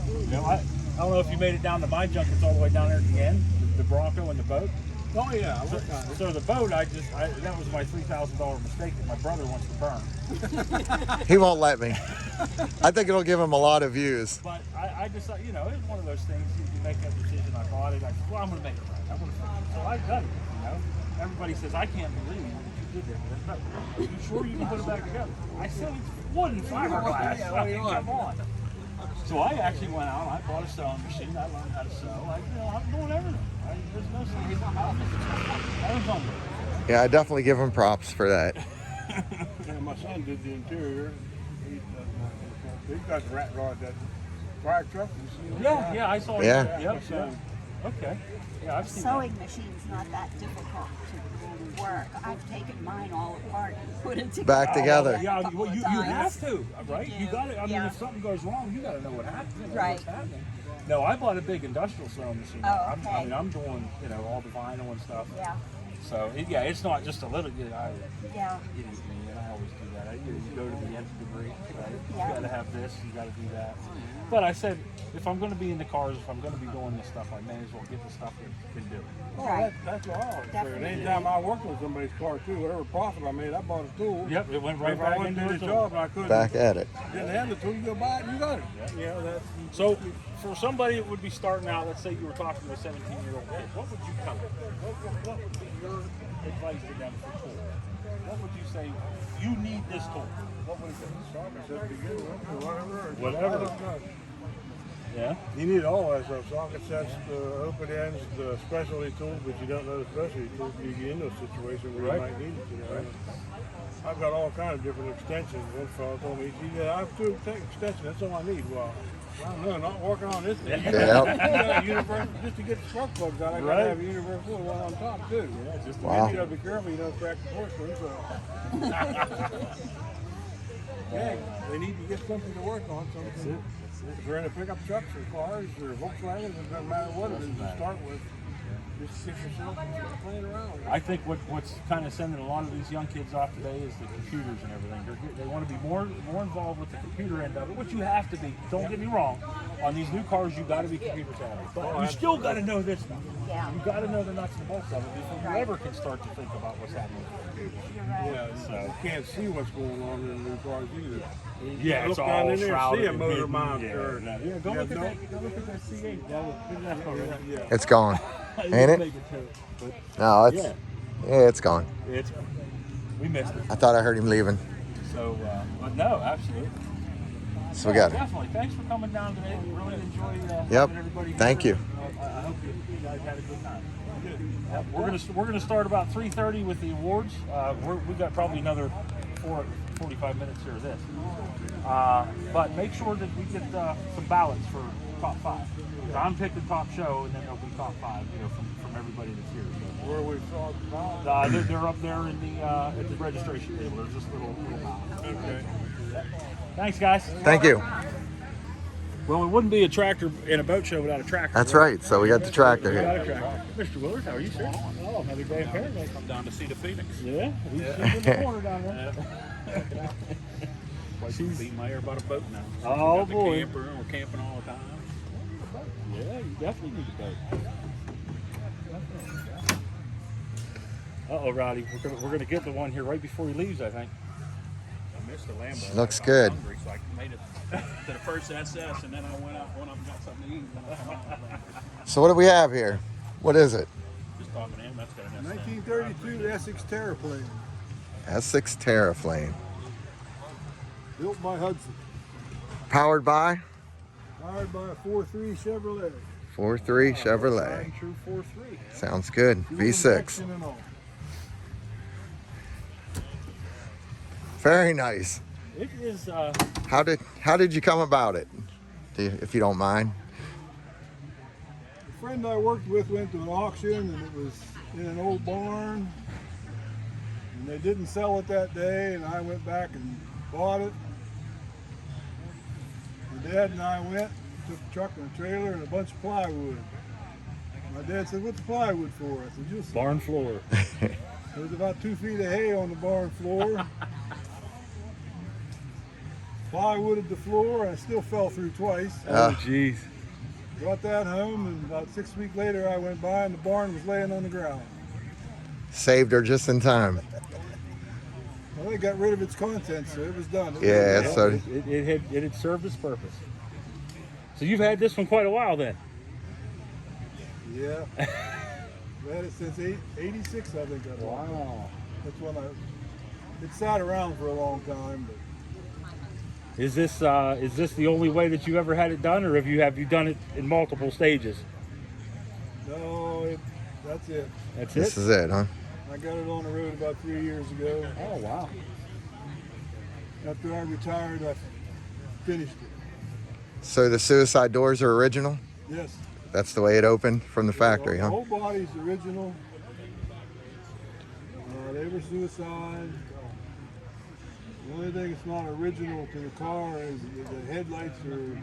I don't know if you made it down to my junk. It's all the way down there at the end, the Bronco and the boat. Oh yeah, I worked on it. So the boat, that was my $3,000 mistake that my brother wants to burn. He won't let me. I think it'll give him a lot of views. But I decided, you know, it's one of those things. You make that decision. I bought it. I said, well, I'm going to make it right. I'm going to fix it. So I done it. You know, everybody says I can't believe that you did that. Are you sure you can put it back together? I said it's wood and fiberglass. I mean, come on. So I actually went out. I bought a sewing machine. I learned how to sew. I'm doing everything. There's no saying I was hungry. Yeah, I definitely give him props for that. Yeah, my son did the interior. He's got the rat rod, that fire truck. Yeah, I saw it. Yeah. Yep. Okay. Yeah, I've seen Sewing machine's not that difficult to work. I've taken mine all apart and put it together. Back together. Yeah, well, you have to, right? You You got to. I mean, yeah. if something goes wrong, you got to know what happened. You know Right. What's happening. No, I bought a big industrial sewing machine. Oh, okay. I'm doing, you know, all the vinyl and stuff. Yeah. So yeah, it's not just a little. You know, Yeah. It is me, and I always do that. You go to the nth degree, right? Yeah. You got to have this, you got to do that. But I said, if I'm going to be in the cars, if I'm going to be doing this stuff, I may as well get the stuff that can do it. Oh, Right. that's what I always say. Definitely. Anytime I worked on somebody's car too, whatever profit I made, I bought a tool. Yep, it went right If back I went into to the the tool. job and I couldn't Back at it. didn't have the tool, you go buy it and you got it. Yeah, that's So, for somebody that would be starting out, let's say you were talking to a 17-year-old kid, what would you tell them? What would be your advice to them for tools? What would you say, you need this tool? What would it be? sockets at the beginning, whatever. Whatever. I don't know. Yeah? You need all that stuff. Socket sets, the open ends, the specialty tools, but you don't know the specialty tools. You get in those situations where Right. you might need it. You know? I've got all kinds of different extensions. One fellow told me, I have two extensions, that's all I need. Well, I don't know, not working on this thing. Just to get the spark plugs out, I Right. gotta have a universal one on top too. Yeah, just Wow. you gotta be careful you don't crack the porcelain. So. Yeah, they need to get something to work on. Something. If they're in a pickup trucks or cars or Volkswagens, it doesn't matter what it is to start with. Just get yourself playing around. I think what's kind of sending a lot of these young kids off today is the computers and everything. They want to be more involved with the computer end of it, which you have to be. Don't get me wrong. On these new cars, you got to be computer savvy, but you still got to know this stuff. Yeah. You got to know the nuts and bolts of it before you ever can start to think about what's happening with the computers. You're right. Yeah, So you can't see what's going on in the new cars either. yeah, it's Look down all in there, shrouded see a in motor hidden. monitor. Yeah, go You look have at that. Go look at that C8. Yeah. It's gone. I Ain't it? make too, but No, it's yeah, it's gone. we missed it. I thought I heard him leaving. So, but no, absolutely. So we got it. Definitely. Thanks for coming down today. We really enjoyed Yep. having everybody here. Thank you. I hope you guys had a good time. We're gonna start about 3:30 with the awards. We got probably another 45 minutes here of this. But make sure that we get some ballots for top 5. I'm picking top show, and then there'll be top 5, you know, from everybody that's here. So, Where we saw the ballots. they're up there in the at the registration table. There's just little ballots. Okay. Thanks, guys. Thank you. Well, it wouldn't be a tractor and a boat show without a tractor. That's right. So we got the tractor We got here. a tractor. Mr. Willard, how are you, sir? Oh, another day in paradise. Come down to see the Phoenix. Yeah, he's in the corner down there. She's beating my ear about a boat now. Oh, Got the boy. camper, and we're camping all the time. Yeah, you definitely need a boat. Uh-oh, Roddy, we're gonna get the one here right before he leaves, I think. I missed the Lambo. Looks I was good. hungry, so I made it to the first SS, and then I went out one of them got something to eat. And then I come out. So what do we have here? What is it? Just talking to him, that's got an SS. 1932 Essex Terraplane, S6 Terraflame. built by Hudson, Powered by powered by a 4.3 Chevrolet. 4.3 Chevrolet. True 4.3. Sounds good. Fuel V6. injection and all. Very nice. It is, How did you come about it? If you don't mind. A friend I worked with went to an auction and it was in an old barn and they didn't sell it that day and I went back and bought it. My dad and I went, took a truck and a trailer and a bunch of plywood. My dad said, "What's the plywood for?" I said, "You'll see." barn floor. There was about 2 feet of hay on the barn floor. Plywooded the floor and I still fell through twice. Oh, jeez. Brought that home and about 6 weeks later I went by and the barn was laying on the ground. Saved her just in time. Well, they got rid of its contents, so it was done. Yeah, so it had served its purpose. So you've had this one quite a while then. Yeah. I've had it since 86, I think. Wow. That's when it sat around for a long time. But Is this the only way that you ever had it done, or have you done it in multiple stages? no, that's it. That's this it. is it, huh? I got it on the road about 3 years ago. Oh wow. After I retired, I finished it. So the suicide doors are original? Yes. That's the way it opened from the factory, The huh? whole body's original. They were suicide. The only thing that's not original to the car is the headlights are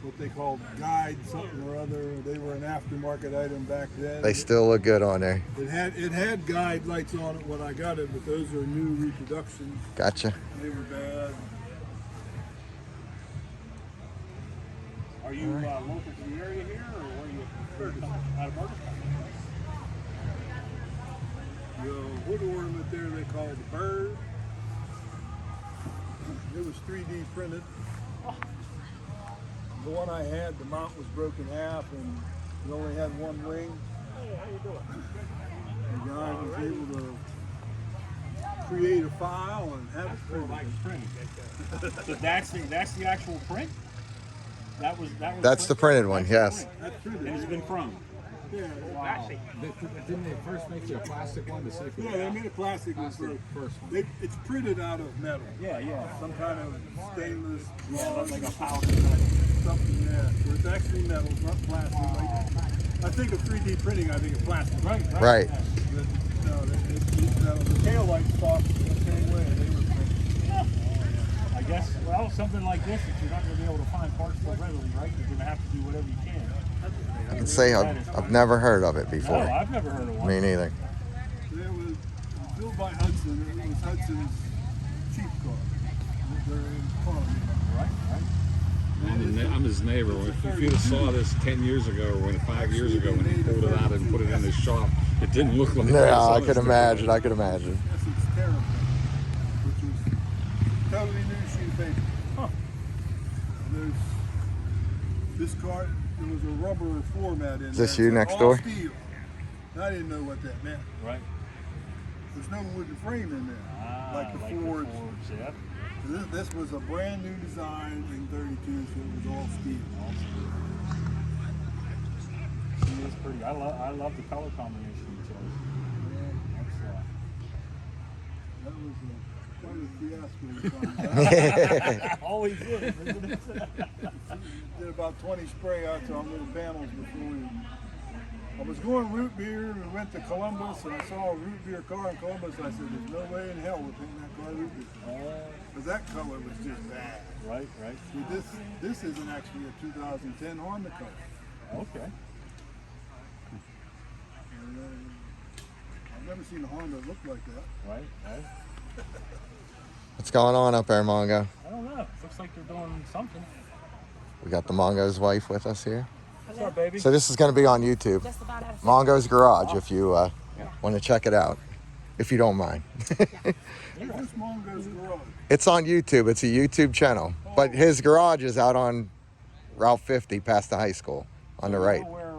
what they call guide something or other. They were an aftermarket item back then. They still look good on there. It had guide lights on it when I got it, but those are new reproductions. Gotcha. They were bad. Are you local to the area here, or where you out of Murder? The wood ornament there they call the bird. It was 3D printed. The one I had, the mount was broken half and it only had one wing. Hey, how you doing? The guy was able to create a file and have it printed. So that's the actual print. That was That's the printed one, yes. That's printed. And it's been from. Yeah, Wow. Didn't they first make you a plastic one to see if yeah, they made a plastic one first. It's printed out of metal. Yeah. Some kind of stainless, Like a powder. something there. Where it's actually metal, it's not plastic. I think of 3D printing, I think of plastic. Right. But, no, it's metal. The tail light stops the same way. They were printed. I guess. Well, something like this, if you're not going to be able to find parts so readily, right? You're going to have to do whatever you can. I can say I've never heard of it before. No, I've never heard of one. Me neither. It was built by Hudson. It was Hudson's cheap car. Very fun. Right. I'm his neighbor. If you'd have saw this 10 years ago or 5 years ago when he pulled it out and put it in his shop, it didn't look like that. Yeah, I could imagine. I could imagine. Yes, it's terrible. Which was totally new sheet of paper. Huh. And this car, there was a rubber format in there. Is this It you said next all door? Steel. And I didn't know what that meant. Right. There's no wooden frame in there, like the Fords. Yeah. This was a brand new design in 32, so it was all steel. It is pretty. I love the color combination you chose. That was quite a fiasco. Always is, isn't it? Did about 20 spray outs on little panels before we. I was going root beer and we went to Columbus and I saw a root beer car in Columbus. I said, there's no way in hell we're painting that car root beer. Because that color was just bad. Right. See, this isn't actually a 2010 Honda color. Okay. And, I've never seen a Honda look like that. Right. What's going on up there, Mongo? I don't know. Looks like they're doing something. We got the Mongo's wife with us here. What's up, baby? So this is going to be on YouTube. Mongo's Garage, if you want to check it out, if you don't mind. This Mongo's Garage. It's on YouTube. It's a YouTube channel. But his garage is out on Route 50 past the high school on the right. You know where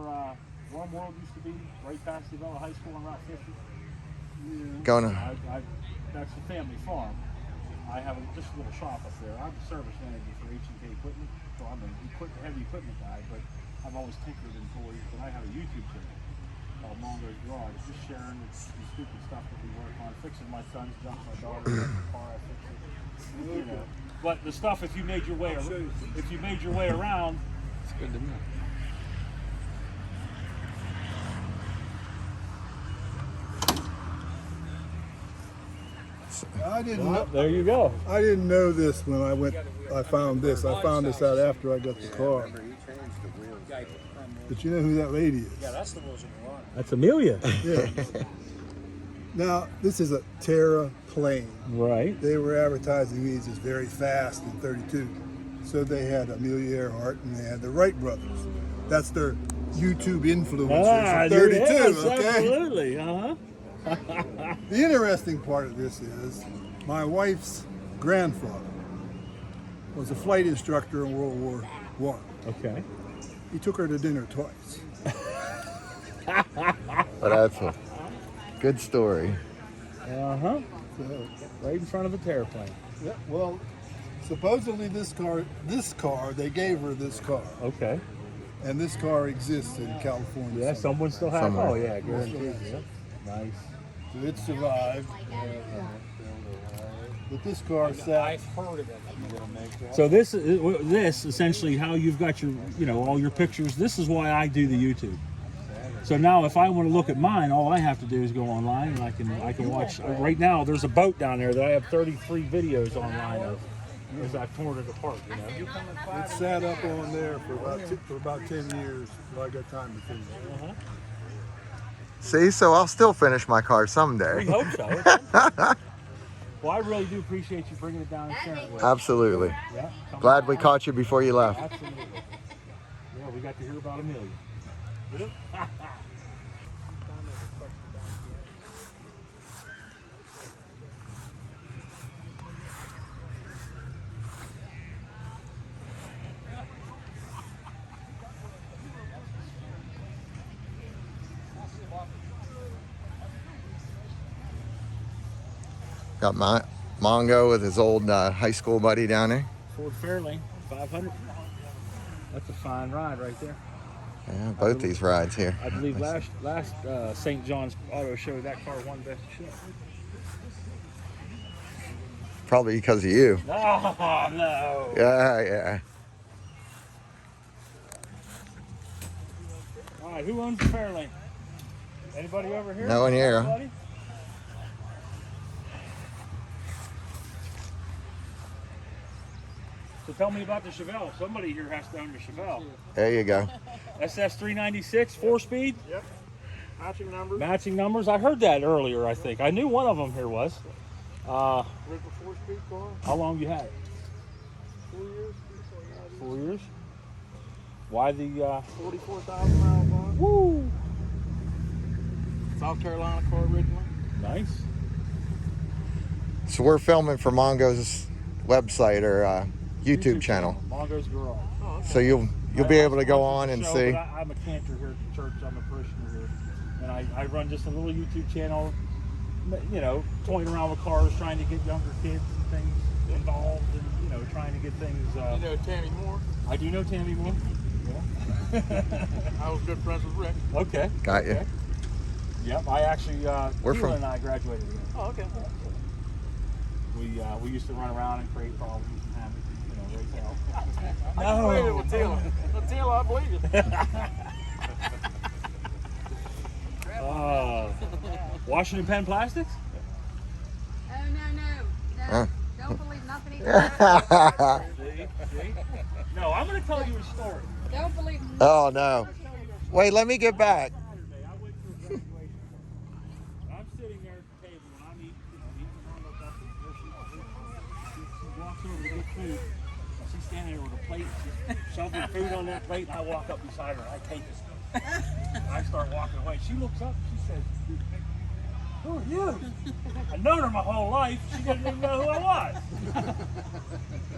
Warm World used to be? Right past Avella High School on Route 50? Yeah. Going to... That's the family farm. I have just a little shop up there. I'm the service manager for H&K Equipment. So I'm a heavy equipment guy, but I've always tinkered in toys. But I have a YouTube channel called Mongo's Garage. Just sharing the stupid stuff that we work on. Fixing my son's junk, my daughter's car, I fix it. You know. But the stuff, if you made your way around, it's good to know. I didn't know. There you go. I didn't know this when I found this. I found this out after I got the car. But you know who that lady is? Yeah, that's the Wilson Garage. That's Amelia. Yeah. Now, this is a Terra plane. Right. They were advertising these as very fast in 32. So they had Amelia Earhart and they had the Wright brothers. That's their YouTube influencers in 32, yes, okay? Absolutely. Uh-huh. The interesting part of this is my wife's grandfather was a flight instructor in World War I. Okay. He took her to dinner twice. But that's a good story. Uh-huh. So, Right in front of a airplane. yeah, well, supposedly this car, they gave her this car. Okay. And this car exists in California. Yeah, someone still has. Somewhere. Oh yeah, guaranteed. Yeah. Nice. So it survived. But this car sat. I've heard of it. So this essentially how you've got your, all your pictures. This is why I do the YouTube. So now if I want to look at mine, all I have to do is go online and I can watch. Right now there's a boat down there that I have 33 videos online of as I've torn it apart. It sat up on there for about 10 years till I got time to finish it. Uh-huh. See, so I'll still finish my car someday. We hope so. Well, I really do appreciate you bringing it down and sharing it with us. Absolutely. Yeah, Glad we caught you before you left. Absolutely. Yeah, we got to hear about Amelia. Got my Mongo with his old high school buddy down there. Ford Fairlane, 500. That's a fine ride right there. Yeah, both these rides here. I believe last St. John's Auto Show, that car won Best of Show. Probably because of you. Oh, no. Yeah. All right, who owns the Fairlane? Anybody over here? No one here. Anybody? So tell me about the Chevelle. Somebody here has to own the Chevelle. There you go. SS 396, 4-speed? Yep. Matching numbers. Matching numbers. I heard that earlier, I think. I knew one of them here was. With a 4-speed car. How long you had it? 4 years. 4 years? Why the 44,000 miles on it. Woo! South Carolina car originally. Nice. So we're filming for Mongo's website or YouTube channel. Mongo's Garage. Oh, okay. So you'll be able to go on and Show, see. but I'm a cantor here at the church. I'm a parishioner here, and I run just a little YouTube channel. Toying around with cars, trying to get younger kids and things involved, and trying to get things. You know Tammy Moore? I do know Tammy Moore. Yeah. I was good friends with Rick. Okay. Got you. Okay. Yep. I actually. We're Keelan from- and I graduated together. Oh, okay. We used to run around and create problems and have raise hell. I can believe it with Taylor. With Taylor, I believe it. Washington Penn Plastics? Oh, no. Huh. Don't believe nothing he says. See? No, I'm going to tell you a story. Don't believe Oh no. Wait, let me get back. I went to a graduation. I'm sitting there at the table and I'm eating Mongo coffee. She walks over to get food. She's standing there with a plate. She's shoving food on that plate, and I walk up beside her and I take it. I start walking away. She looks up and she says, "Who are you?" I've known her my whole life. She didn't even know who I was.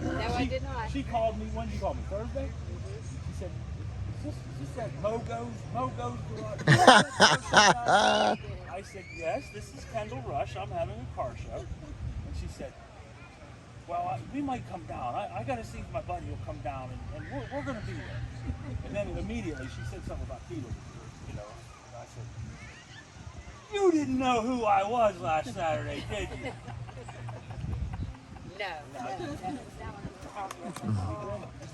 No, I did not. She called me, when did you call me? Thursday? She said, she said, Mogo's Garage. I said, yes, this is Kendall Rush. I'm having a car show. And she said, well, we might come down. I got to see if my buddy will come down, and we're going to be there. And then immediately she said something about Peter. And I said, you didn't know who I was last Saturday, did you? No.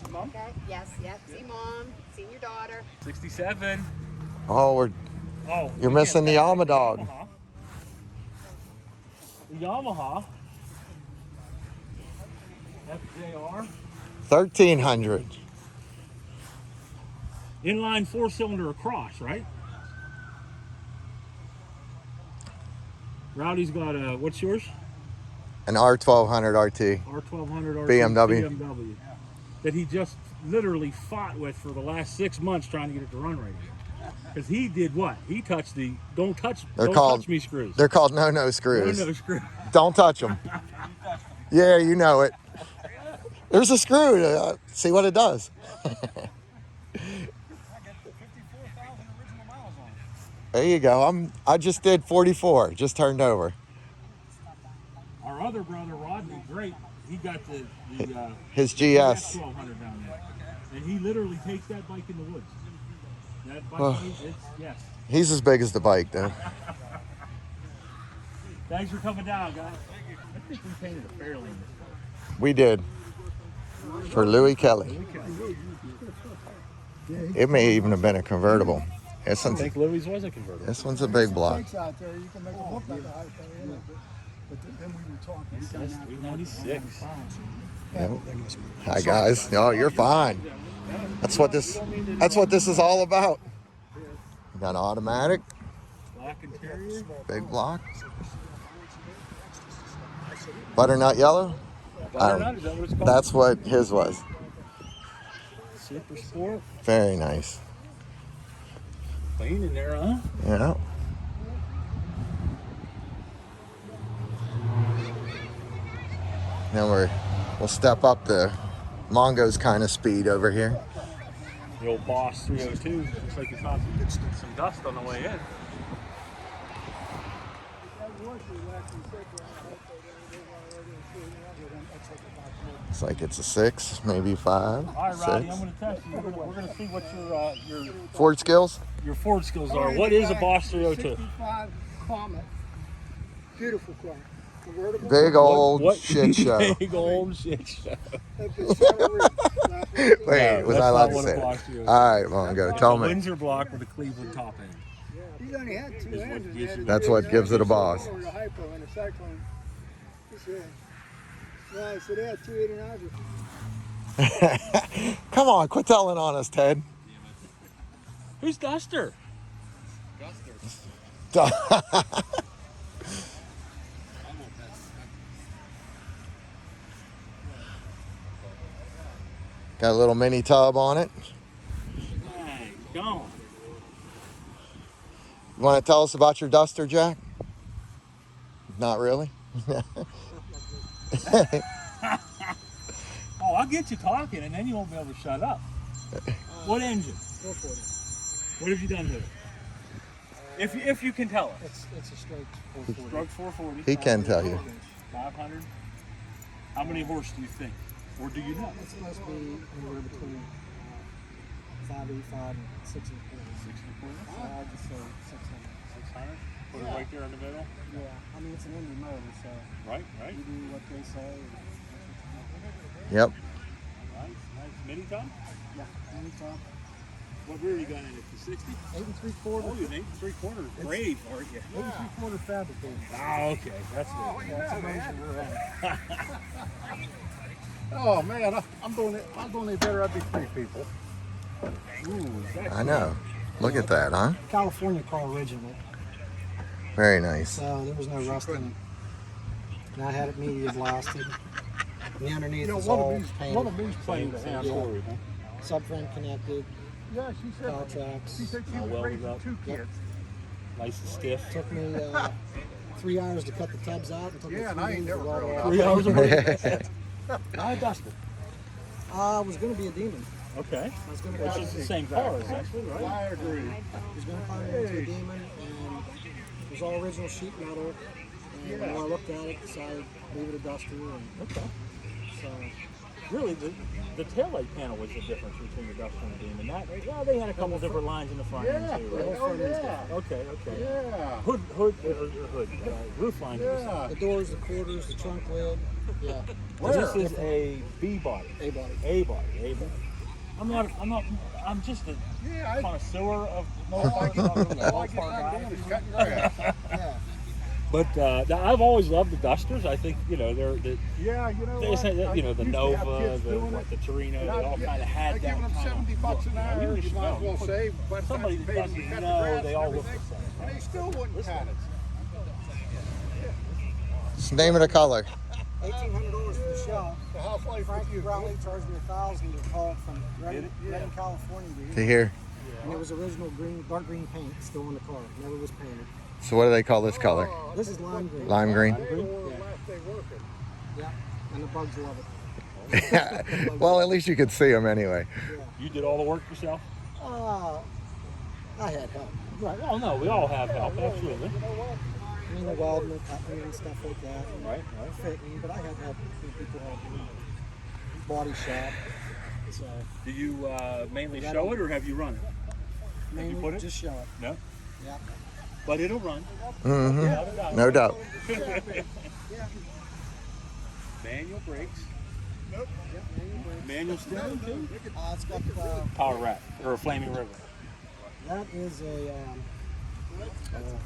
Mom? Okay. Yes. See mom. Seen your daughter. 67. Oh, you're missing the Alma dog. The Yamaha. FJR. 1300. Inline 4-cylinder across, right? Rowdy's got a, what's yours? An R1200 RT. R1200 RT BMW. That he just literally fought with for the last 6 months trying to get it to run right again. Because he did what? He touched the don't touch me screws. They're called no screws. No screw. Don't touch them. Yeah, you know it. There's a screw. See what it does. There you go. I just did 44. Just turned over. Our other brother Rodney, great. He got his GS 1200 down there, and he literally takes that bike in the woods. That bike, yes. He's as big as the bike, though. Thanks for coming down, guys. I think we painted a fairlane this time. We did. For Louis Kelly. It may even have been a convertible. I think Louis was a convertible. This one's a big block. Out there, you can make them look like a high power, but then we were talking. 396. Yep. Hi guys. No, you're fine. That's what this is all about. We got an automatic. Black interior. Big block. Butternut yellow. Butternut, is that what it's called? That's what his was. Super sport. Very nice. Clean in there, huh? Yeah. Now we'll step up the Mongo's kind of speed over here. The old Boss 302. Looks like it's on some dust on the way in. Looks like it's a 6, maybe 5. All right, Roddy, 6. I'm going to test you. We're going to see what your Ford skills? Your Ford skills are. What is a Boss 302? 65 Comet. Beautiful car. Convertible. Big old shit show. Big old shit show. Wait, was I allowed to say it? All right, Mongo, tell me. Windsor block with a Cleveland top end. He's only had 2 engines. That's what gives it a boss. Or the hypo and a cyclone. Nice, so they had 289. Come on, quit telling on us, Ted. Who's Duster? Got a little mini tub on it. Hey, gone. You want to tell us about your Duster, Jack? Not really? Oh, I'll get you talking, and then you won't be able to shut up. What engine? 440. What have you done to it? If you can tell us. It's a straight 440. Stroke 440. He can tell you. 500. How many horse do you think? Or do you know? It's supposed to be anywhere between 585 and 6 and a quarter. 6 and a quarter? I'd just say 600. 600? Put it right there in the middle? Yeah, I mean, it's an Indy motor, so right. You do what they say. Yep. Nice. Mini top? Yeah, mini top. What rear you got in it? The 60? 8 3/4. Oh, you're an 8 3/4 brave, aren't you? 8 3/4 fabricated. Oh, okay. That's good. That's amazing. Oh man, I'm doing it better. I'd be 3 people. Ooh, I know. Look at that, huh? California car original. Very nice. So there was no rust in it. And I had it media blasted. And the underneath was all painted. One of these playing the hand story, huh? Subframe connected. Yeah, she said. Power tracks. She said she All was welded raising up. 2 kids. Nice and stiff. Took me 3 hours to cut the tubs out. And took me Yeah, and 3 I ain't days to never weld it drove out. 3 hours of work. Not a Duster. I was going to be a demon. Okay. I was going to Which is the same car, essentially, right? I agree. I was going to turn it into a demon, and it was all original sheet metal. And when I looked at it, decided to leave it a Duster. And Okay. so, Really, the taillight panel was the difference between the Duster and the Demon. Well, they had a couple different lines in the front end too, right? Okay. Yeah. Hood, roof line. Yeah. the doors, the quarters, the trunk lid. Yeah. This is a B body. A body. A body. I'm just a connoisseur of Mopar. Yeah. But I've always loved the Dusters. I think they're the Yeah, you know what? the Nova, the Torino, they all kind of had I that. give them $70 an hour. You might as well Put save. By the time somebody you that pay them, doesn't you cut the know, grass they and all look the everything, same. and they still wouldn't cut it. Just name it a color. $1,800 for the shell. The half-life Frankie with you. Bradley charged me $1,000 to haul from Redding, Yeah. California To here. And it was original green, dark green paint still on the car. Never was painted. So what do they call this color? This is lime green. Lime green? Yeah, and the bugs love it. Well, at least you could see them anyway. You did all the work yourself? I had help. Right. Oh no, we all have help. Absolutely. I mean, the welding, the cutting, and stuff like that. And Right. fitting, but I had help. People help me. Body shop. So. Do you mainly show it, or have you run it? Mainly, have you put it? Just show it. No. Yeah. But it'll run. Mm-hmm. No doubt. Manual brakes. Nope. Yep, manual brakes. Manual steering too. It's got Power rack or a Flaming River. that is a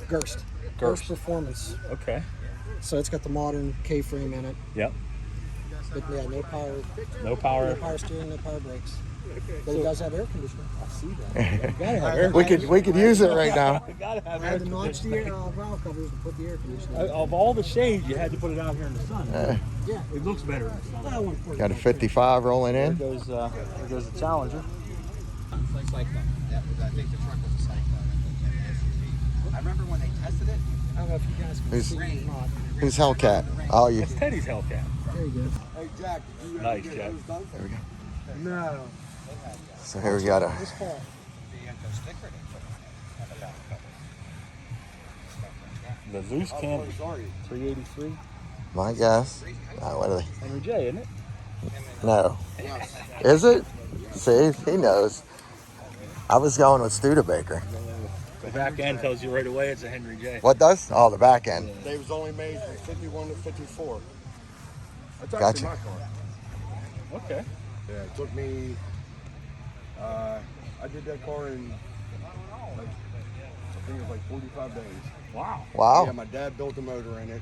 Gerst. Gerst Performance. Okay. So it's got the modern K-frame in it. Yep. But yeah, no power. No power. No power steering, no power brakes. But it does have air conditioning. I see that. We could use it right now. I had to notch the valve covers and put the air conditioning. Of all the shades, you had to put it out here in the sun. Yeah. It looks better in the sun. Got a 55 rolling in. There goes the Challenger. Cyclone. I think the truck was a Cyclone. I remember when they tested it. I don't know if you guys can see it or not. Who's Hellcat? Oh, you. That's Teddy's Hellcat. There you go. Hey, Jack, did you Nice, Jack. There we go. No. So here we got a. This fall. The Zeus Candy. 383. My guess. What are they? Henry J, isn't it? No. Is it? See, he knows. I was going with Studebaker. The back end tells you right away it's a Henry J. What does? Oh, the back end. They was only made from 51 to 54. That's Gotcha. actually my car. Okay. Yeah, it took me, I did that car in, like, I think it was like 45 days. Wow. Wow. Yeah, my dad built the motor in it.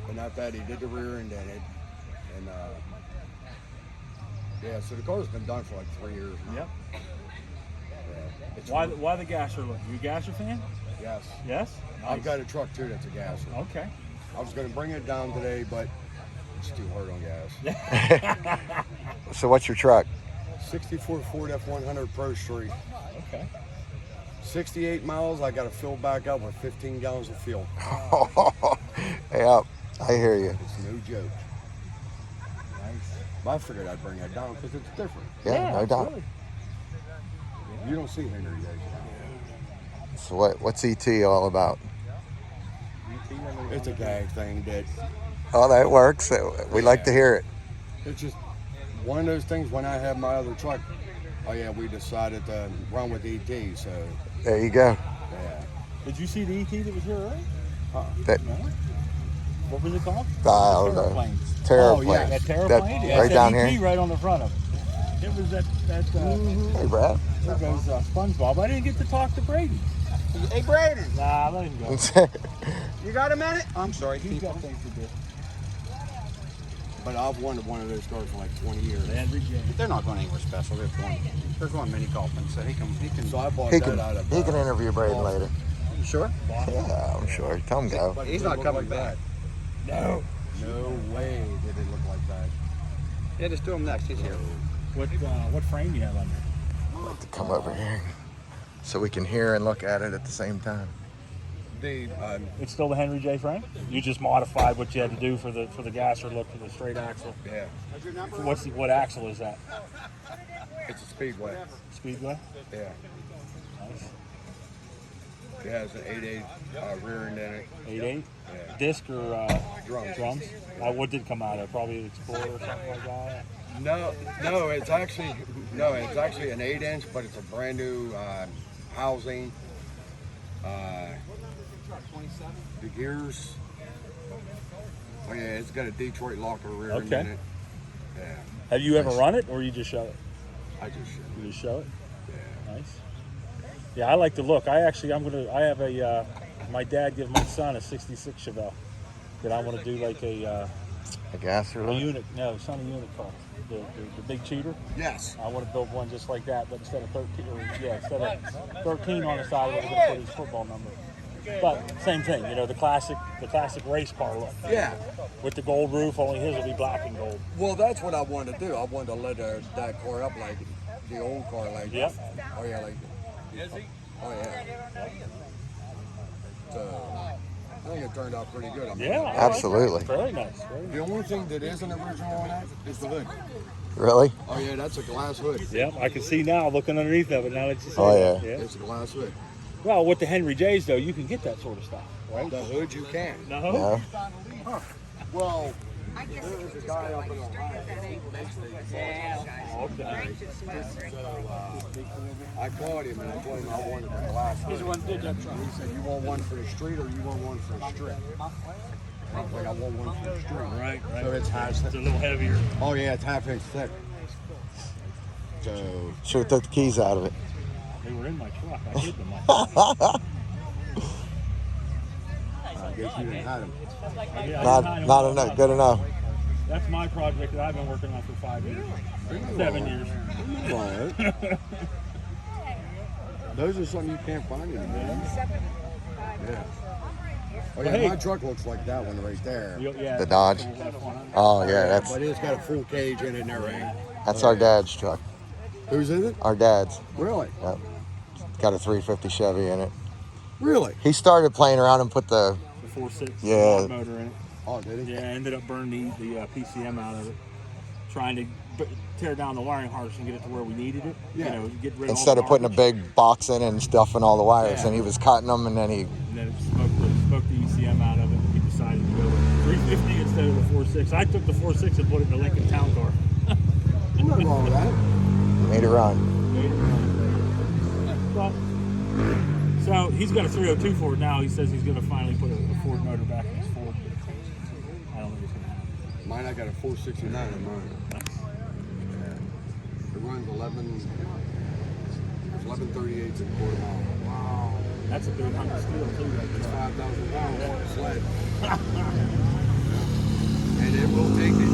But not that, he did the rear end in it. And, yeah, so the car's been done for like 3 years now. Yep. Yeah, it's Why the Gasser look? You a Gasser fan? Yes. Yes? I've got a truck too that's a gasser. Okay. I was going to bring it down today, but it's too hard on gas. So what's your truck? 64 Ford F100 Pro Street. Okay. 68 miles, I got to fill back up with 15 gallons of fuel. Yeah, I hear you. It's no joke. Nice. But I figured I'd bring that down because it's different. Yeah, no doubt. Really. You don't see Henry Days. So what's ET all about? It's a gag thing that Oh, that works. We like to hear it. it's just one of those things. When I had my other truck, oh yeah, we decided to run with ET. So There you go. yeah. Did you see the ET that was here, right? That No? What was it called? I don't know. Terraplanes. Terraplane. Oh, yeah, that Terraplane? Yeah, right it said down ET here. right on the front of it. It was that Hey, Brad. there goes SpongeBob. I didn't get to talk to Brady. Hey, Braden, Nah, let him go. you got a minute? I'm sorry, He's people. got things to do. But I've wanted one of those cars for like 20 years. Henry J. They're not going anywhere special. There's one mini Kaufman, so he can. So I bought He that can out of. interview Braden later. You sure? Yeah, I'm sure. Tell him go. But He's it not looked coming like back. that. No way did it look like that. Yeah, just do him next. He's here. What frame you have on there? I'd like to come over here so we can hear and look at it at the same time. It's still the Henry J frame. You just modified what you had to do for the gasser look for the straight axle. Yeah. What axle is that? It's a Speedway. Speedway. Yeah. Nice. It has an 8.8 rear end in it. 8.8. Yeah. Disc or Drums. Drums. What did come out of? Probably an Explorer or something like that. No, it's actually an 8-inch, but it's a brand new housing. The gears. Oh yeah, it's got a Detroit locker rear end in it. Yeah. Have you ever run it, or you just show it? I just show it. You just show it. Yeah. Nice. Yeah, I like the look. I have a. My dad gave my son a '66 Chevelle that I want to do like a gasser look? unit. No, it's not a unit car. The big cheater. Yes. I want to build one just like that, but instead of 13 on the side, we're going to put his football number. But same thing, the classic race car look. Yeah. With the gold roof, only his will be black and gold. Well, that's what I wanted to do. I wanted to let that car up like the old car like Yep. Oh yeah, like oh yeah. So I think it turned out pretty good. I mean, Yeah, Absolutely. Very nice. Very nice. The only thing that isn't original on that is the hood. Really? Oh yeah, that's a glass hood. Yep, I can see now looking underneath of it. Now that you say Oh, that. yeah. It's a glass hood. Well, with the Henry J's though, you can get that sort of stuff, right? The hood you can. No. No. Huh. Well, there's a guy up in Ohio who makes these. Okay. I called him and I told him I wanted the glass hood. He's the one that did that truck. He said, "You want one for the street or you want one for the strip?" I was like, "I want one for the street." Right. So it's It's a little heavier. Oh yeah, it's half inch thick. So Should have took the keys out of it. They were in my truck. I hid them. I guess you didn't have them. Not enough. Good enough. That's my project that I've been working on for 5 years. 7 years. Right. Those are something you can't find anymore. Yeah. Oh yeah, Hey. my truck looks like that one right there. Yeah. The Dodge. Oh yeah, that's But it's got a full cage in it and everything. our dad's truck. Whose is it? Our dad's. Really? Yep. Got a 350 Chevy in it. Really? He started playing around and put the The 4.6 Yeah. motor in it. Oh, did he? Yeah, I ended up burning the PCM out of it, trying to tear down the wiring harness and get it to where we needed it. Yeah. You know, get rid instead of of all the putting a big box in it and stuffing all the wires, Yeah. and he was cutting them, and then he. And then it smoked the ECM out of it. We decided to go with 350 instead of the 4.6. I took the 4.6 and put it in the Lincoln Town Car. Nothing wrong with that. Made it run. Well, so he's got a 302 Ford now. He says he's going to finally put a Ford motor back in his Ford. I don't think it's going to happen. Mine, I got a 469 in mine. It runs 1138 and a quarter mile. Wow. That's a big hunk of steel too. It's 5,000 pounds on a sled. And it will take it.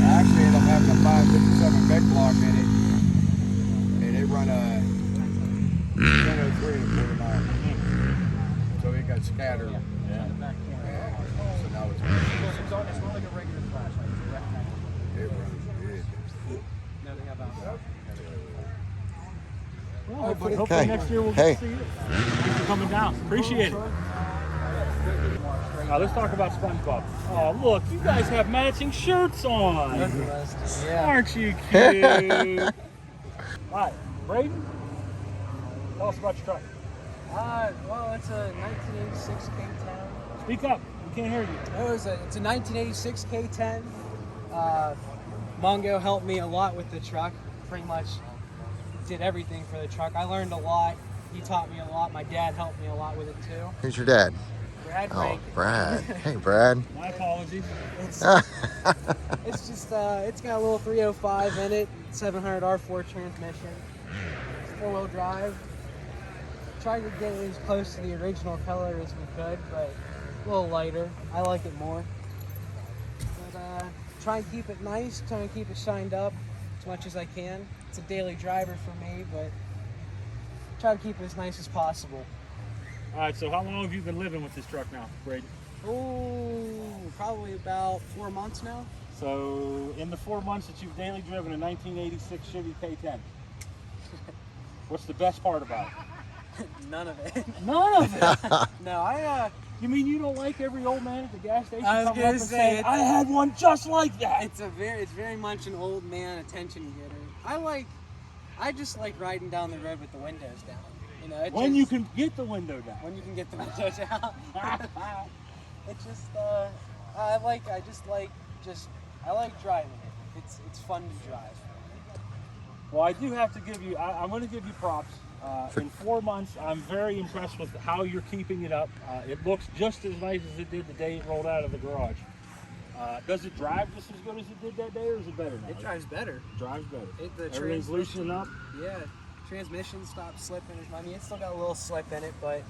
I actually ended up having a 557 bed block in it. And it run a 1003 and a quarter mile. So it got scattered. Yeah. So now it's like a regular flashlight. It runs good. Well, hopefully next year we'll get to see you. Thanks for coming down. Appreciate it. Now let's talk about SpongeBob. Oh, look, you guys have matching shirts on. Aren't you cute? Hi, Braden. Tell us about your truck. Well, it's a 1986 K10. Speak up. We can't hear you. It's a 1986 K10. Mongo helped me a lot with the truck. Pretty much did everything for the truck. I learned a lot. He taught me a lot. My dad helped me a lot with it too. Who's your dad? Brad. Oh, Brad. Hey, Brad. My apologies. It's just it's got a little 305 in it, 700 R4 transmission, 4-wheel drive. Tried to get it as close to the original color as we could, but a little lighter. I like it more. But try and keep it nice, try and keep it shined up as much as I can. It's a daily driver for me, but try to keep it as nice as possible. All right, so how long have you been living with this truck now, Braden? Oh, probably about 4 months now. So in the 4 months that you've daily driven a 1986 Chevy K10, what's the best part about it? None of it. None of it? No, You mean you don't like every old man at the gas station I was coming gonna up and say, saying, I had one just like that? It's very much an old man attention getter. I just like riding down the road with the windows down. You know, When you can get the window down. When you can get the window down. It's just I like driving it. It's fun to drive. Well, I do have to give you, I'm going to give you props. In 4 months, I'm very impressed with how you're keeping it up. It looks just as nice as it did the day it rolled out of the garage. Does it drive just as good as it did that day, or is it better now? It drives better. It drives better. The Everything's loosening up? Yeah, transmission stopped slipping. I mean, it's still got a little slip in it, but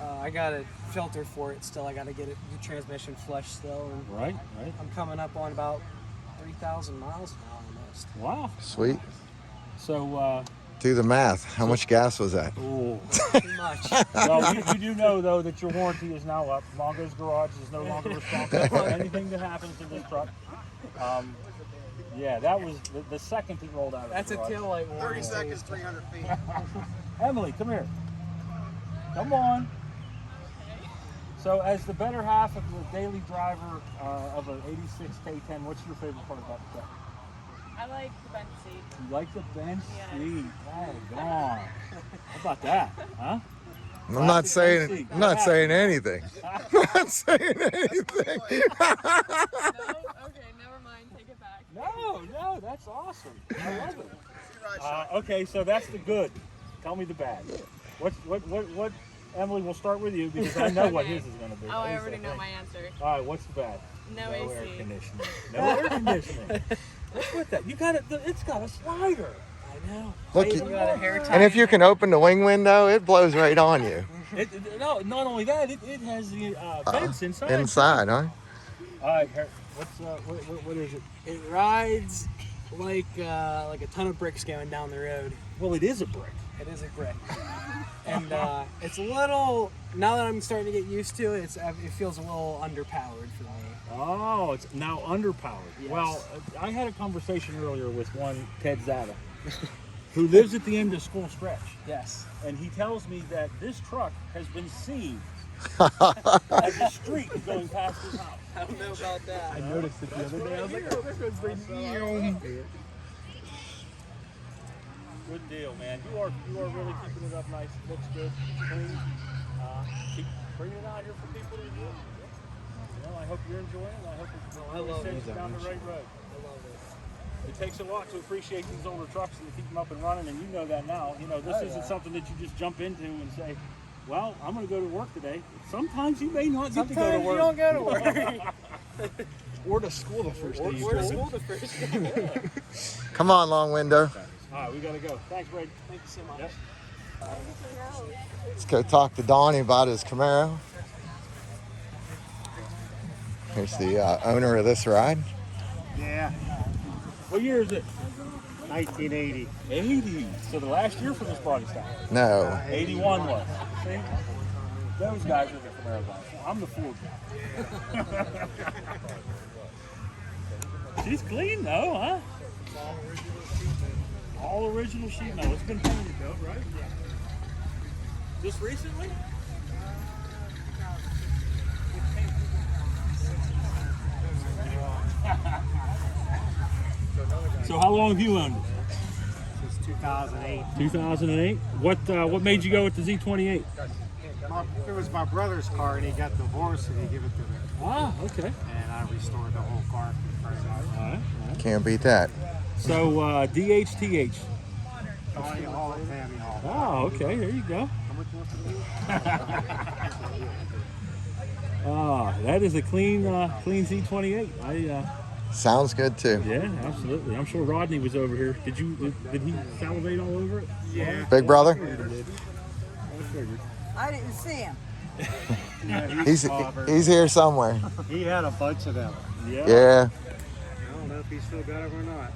I got a filter for it still. I got to get the transmission flushed still. And right. I'm coming up on about 3,000 miles now almost. Wow. Sweet. So, do the math. How much gas was that? Oh. Too much. Well, you do know, though, that your warranty is now up. Mongo's Garage is no longer responsible for anything that happens to this truck. Yeah, that was the second it rolled out of That's the a garage. tail light warning. 30 seconds, 300 feet. Emily, come here. Come on. So, as the better half of the daily driver of an 86 K10, what's your favorite part about the truck? I like the bench seat. You like the bench seat? Daggone. How about that, huh? I'm not saying anything. I'm not saying anything. No? Okay, never mind. Take it back. No, that's awesome. I love it. Okay, so that's the good. Tell me the bad. What? Emily, we'll start with you because I know what his is going to be. Oh, I already know my answer. All right, what's the bad? No air AC. conditioning. No air conditioning. What's with that? You got it. It's got a slider. I know. Look, got a hair tie. and if you can open the wing window, it blows right on you. No, not only that, it has the vents inside. Inside, huh? All right, what is it? It rides like a ton of bricks going down the road. Well, it is a brick. It is a brick. And it's a little, now that I'm starting to get used to it, it feels a little underpowered for me. Oh, it's now underpowered. Yes. Well, I had a conversation earlier with one Ted Zada, who lives at the end of School Stretch. Yes. And he tells me that this truck has been seen as a street going past his house. I don't know about that. I noticed it the other day. I was like, oh, this one's been Good deal, man. You are really keeping it up nice. It looks good. It's clean. Keep bringing it out here for people to enjoy. You know, I hope you're enjoying it. I hope it takes you down the right road. I love it. It takes a lot to appreciate these older trucks and to keep them up and running, and you know that now. You know, this isn't something that you just jump into and say, well, I'm going to go to work today. Sometimes you may not get to go to work. Sometimes you don't go to work. Or to school the first day. Or to school the first day. Come on, long window. All right, we got to go. Thanks, Brady. Thank you so much. Yep. Let's go talk to Donnie about his Camaro. Here's the owner of this ride. Yeah, What year is it? 1980. 80. So the last year for this body style. No. 81 was. See? Those guys are the Camaro guys. I'm the Ford guy. She's clean though, huh? All original sheet metal. It's been painted though, right? Yeah. Just recently? So how long have you owned it? Since 2008. 2008. What made you go with the Z28? It was my brother's car, and he got divorced, and he gave it to me. Ah, okay. And I restored the whole car from the frame up. All right. Can't beat that. So DHTH. Donnie Hall and Tammy Hall. Oh, okay. There you go. How much was it? That is a clean Z28. Sounds good too. Yeah, absolutely. I'm sure Rodney was over here. Did he salivate all over it? Yeah. Big brother? I didn't see him. He's here somewhere. He had a bunch of them. Yeah. I don't know if he still got them or not.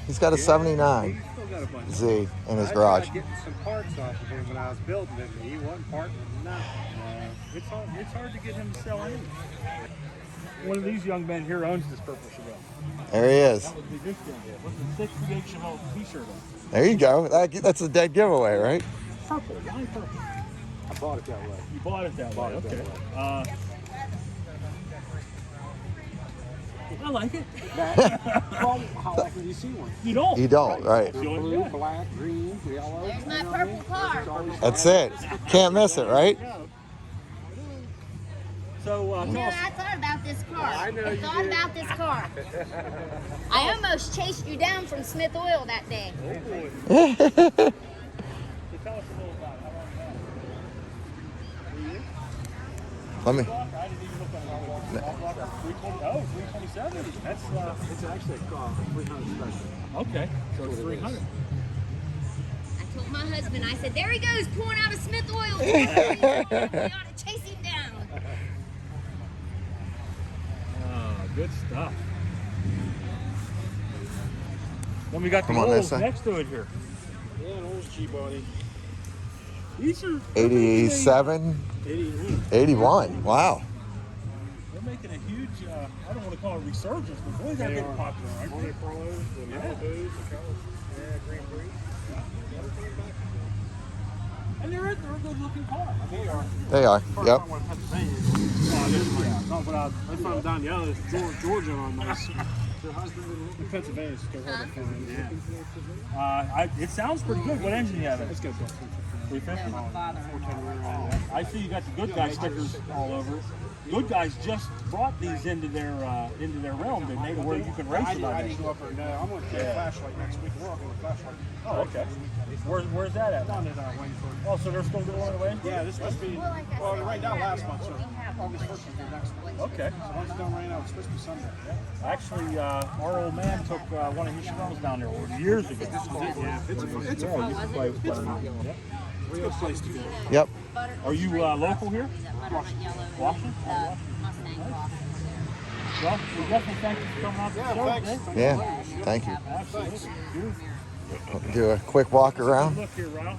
He's got a 79 He's still got a bunch. Z in his I garage. tried getting some parts off of him when I was building it, and he wasn't parting nothing. It's hard to get him to sell anything. One of these young men here owns this purple Chevelle. There he is. That would be this thing here. With the 68 Chevelle t-shirt on. There you go. That's a dead giveaway, right? Purple. Why purple? I bought it that way. You bought it that way. Okay. I like it. Well, how often do you see one? You don't. You don't, right? Blue, black, green, yellow. There's my purple car. That's it. Can't miss it, right? So, You know, I thought about this car. I thought about this car. I almost chased you down from Smith Oil that day. tell us a little about it. How long Let me. I didn't even look at it. 327. That's It's actually a 300 special. okay. So it's 300. I told my husband, I said, there he goes, pulling out of Smith Oil. We ought to chase him down. Good stuff. Then we got the Come on, Olds Nessa. next to it here. Yeah, an old G-body. These are 87, 81. 81. Wow. making a huge, I don't want to call it resurgence, but boy, they're getting popular, aren't they? Monte Carlos, the Malibus, the Colors, Grand Prix. And they're a good-looking car. They are. Yep. I found down the other Georgia on nice. In Pennsylvania, it's still hard to find. Yeah. It sounds pretty good. What engine you have? It's got 350. I see you got the good guy stickers all over it. Good guys just brought these into their realm, didn't they? To where you can race them. I didn't go up there. No, I'm going to get a flashlight next week. We're all going to flashlight. Oh, okay. Where's that at? Down there, waiting for it. Oh, so they're still going away? Yeah, this must be. Well, right now, last month, so August 1st is next month. Okay. So once it's done right now, it's supposed to be Sunday. Actually, our old man took one of his Chicanos down there years ago. Yeah, it's a play with Yep. It's a good place to go. Yep. Are you local here? Washington? Well, we definitely thank you for coming out to the show today. Yeah, thank you. Absolutely. Do a quick walk around. Look here, Ralph.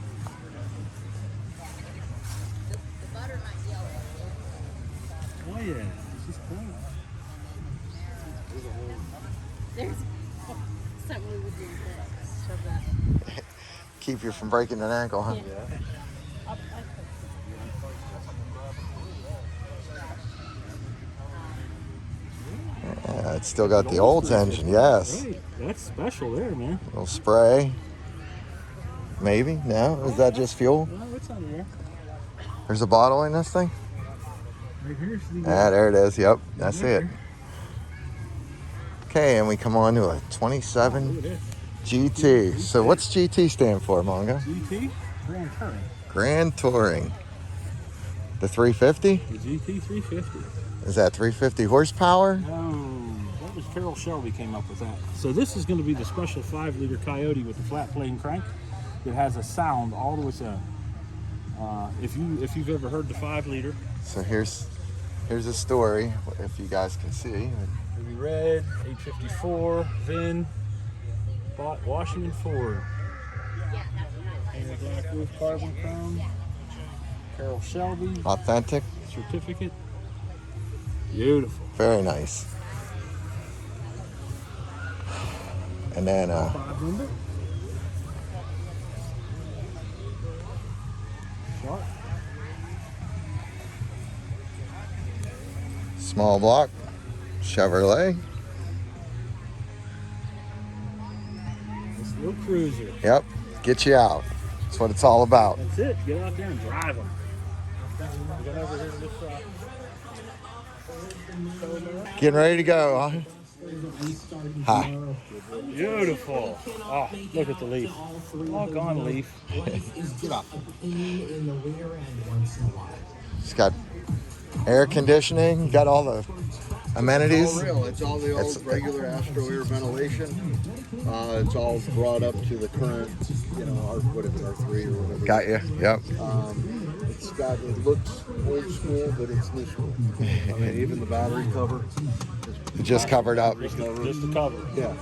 Oh yeah, this is cool. There's something we would do to shove that. Keep you from breaking an ankle, huh? Yeah. Yeah, it's still got the old engine, yes. Right. That's special there, man. A little spray. Maybe? No? Is that just fuel? No, it's under there. There's a bottle in this thing? Right here's the Ah, there it is. Yep, that's it. Okay, and we come on to a 27 GT. So what's GT stand for, Mongo? GT? Grand Touring. Grand Touring. The 350? The GT 350. Is that 350 horsepower? Oh, that was Carroll Shelby came up with that. So this is going to be the special 5-liter Coyote with the flat plane crank. It has a sound all to its own. If you've ever heard the 5-liter. So here's a story, if you guys can see. Ruby red, 854, VIN, bought Washington Ford. Painted black roof, carbon chrome. Carroll Shelby. Authentic. Certificate. Beautiful. Very nice. And then small block Chevrolet. This little cruiser. Yep, get you out. That's what it's all about. That's it. Get out there and drive them. We got over here to this Getting ready to go, huh? Hi. Beautiful. Oh, look at the leaf. All gone leaf. It's got air conditioning, got all the amenities. It's all real. It's all the old regular Astro air ventilation. It's all brought up to the current, R3 or whatever. Got you. Yep. It looks old school, but it's new school. I mean, even the battery cover. Just covered up. Just the cover. Yeah.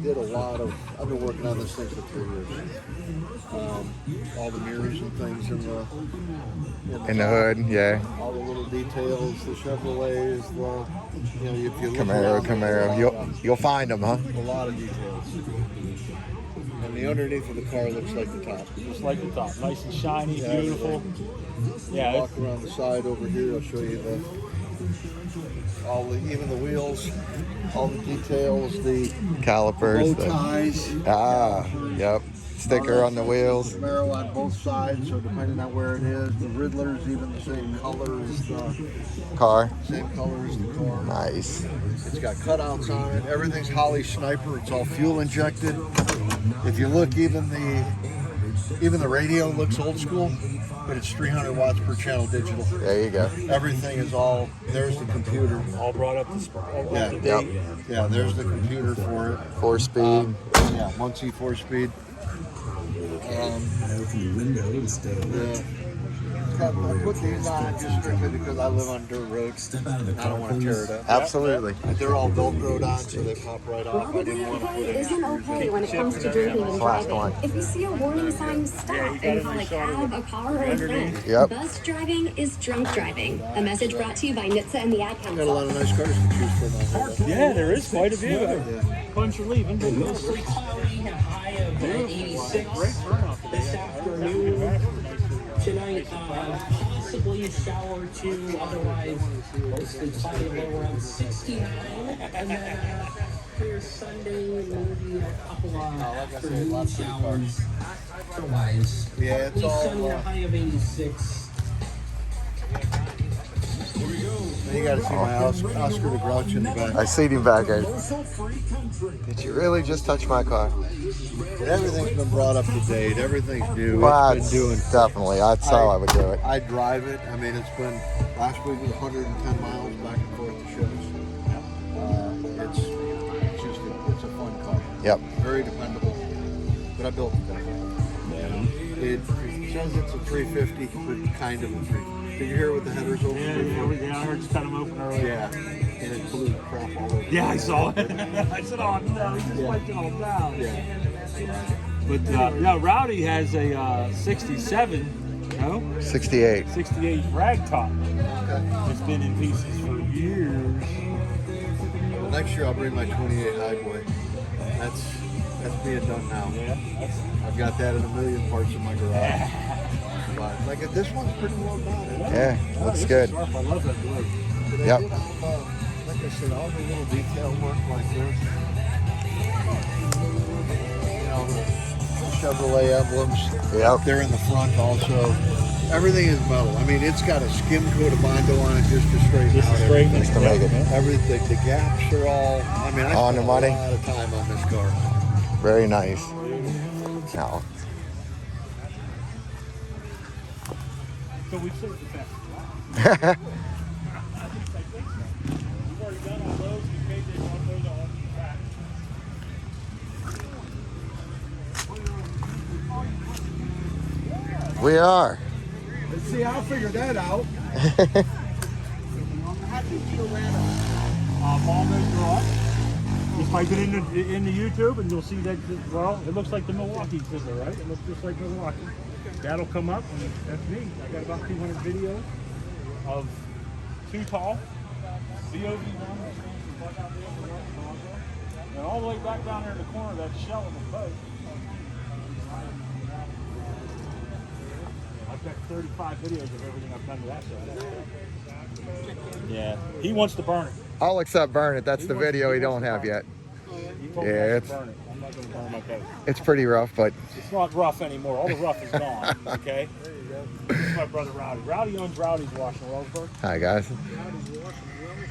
Did a lot of, I've been working on this thing for 3 years. All the mirrors and things in the hood, yeah. All the little details, the Chevrolets, if you look Camaro. You'll find them, huh? A lot of details. And the underneath of the car looks like the top. Just like the top. Nice and shiny, beautiful. Yeah. Walk around the side over here, I'll show you even the wheels, all the details, the calipers, bow ties. Yep. Sticker on the wheels. Camaro on both sides, so depending on where it is, the Riddler's even the same color as the car. Same color as the car. Nice. It's got cutouts on it. Everything's Holley Sniper. It's all fuel injected. If you look, even the radio looks old school, but it's 300 watts per channel digital. There you go. Everything is all. There's the computer. All brought up to date. Yeah. There's the computer for it. 4-speed. 1C 4-speed. put these on just strictly because I live on dirt roads. I don't want to tear it up. Absolutely. They're all Velcroed on, so they pop right off. I didn't want to put any Isn't screws okay in. when it comes to drinking and Last driving. one. If you see a warning sign, stop and call a cab, a car, or a friend. Yep. Bus driving is drunk driving. A message brought to you by NHTSA and the Ad Got a Council. lot of nice cars to choose from out here. Yeah, there is quite a few. Bunch are leaving. Mostly cloudy and high of 86 this afternoon. Tonight, possibly a shower or two. Otherwise, mostly cloudy, low around 69. And then clear Sunday, maybe a couple of afternoon showers. Otherwise, Yeah, it's all. sunny, a high of 86. You got to see my Oscar the Grouch in the back. I see him back there. Did you really just touch my car? Everything's been brought up to date. Everything's new. Well, It's been doing. definitely. That's how I would do it. I drive it. I mean, it's been last week was 110 miles back and forth to shows. It's a fun car. Yep. Very dependable. But I built it that way. It says it's a 350, but kind of a 350. Did you hear what the headers open? Yeah, I heard you cut them open earlier. Yeah, and it blew crap all over. Yeah, I saw it. I said, oh no, he just wiped it all down. Yeah. But no, Rowdy has a 67, no? 68. 68 rag top. It's been in pieces for years. Well, next year I'll bring my 28 Highway. That's being done now. Yeah. I've got that in a million parts in my garage. But like this one's pretty well done. Yeah, looks good. Sharp. I love that blue. Yep. Like I said, all the little detail work like this. You know, the Chevrolet emblems. Yep. They're in the front also. Everything is metal. I mean, it's got a skim coat of Bondo on it just to straighten out everything. Just to make it. Everything. The gaps are all. I mean, I On spent the money. a lot of time on this car. Very nice. Now, So we've served the best. we are. Let's see, I'll figure that out. Mongo garage. Just type it into YouTube and you'll see that, well, it looks like the Milwaukee sizzle, right? It looks just like Milwaukee. That'll come up and that's me. I got about 200 videos of Too Tall, VOV1, and all the way back down there in the corner of that shell of the boat. I've got 35 videos of everything I've done to that show. Yeah, he wants to burn it. I'll accept burn it. That's the video he don't have yet. He told me I Yeah, should burn it. I'm not going to burn my boat. it's pretty rough, but It's not rough anymore. All the rough is gone. Okay. This is my brother Rowdy. Rowdy owns Rowdy's Wash in Wellsburg. hi guys.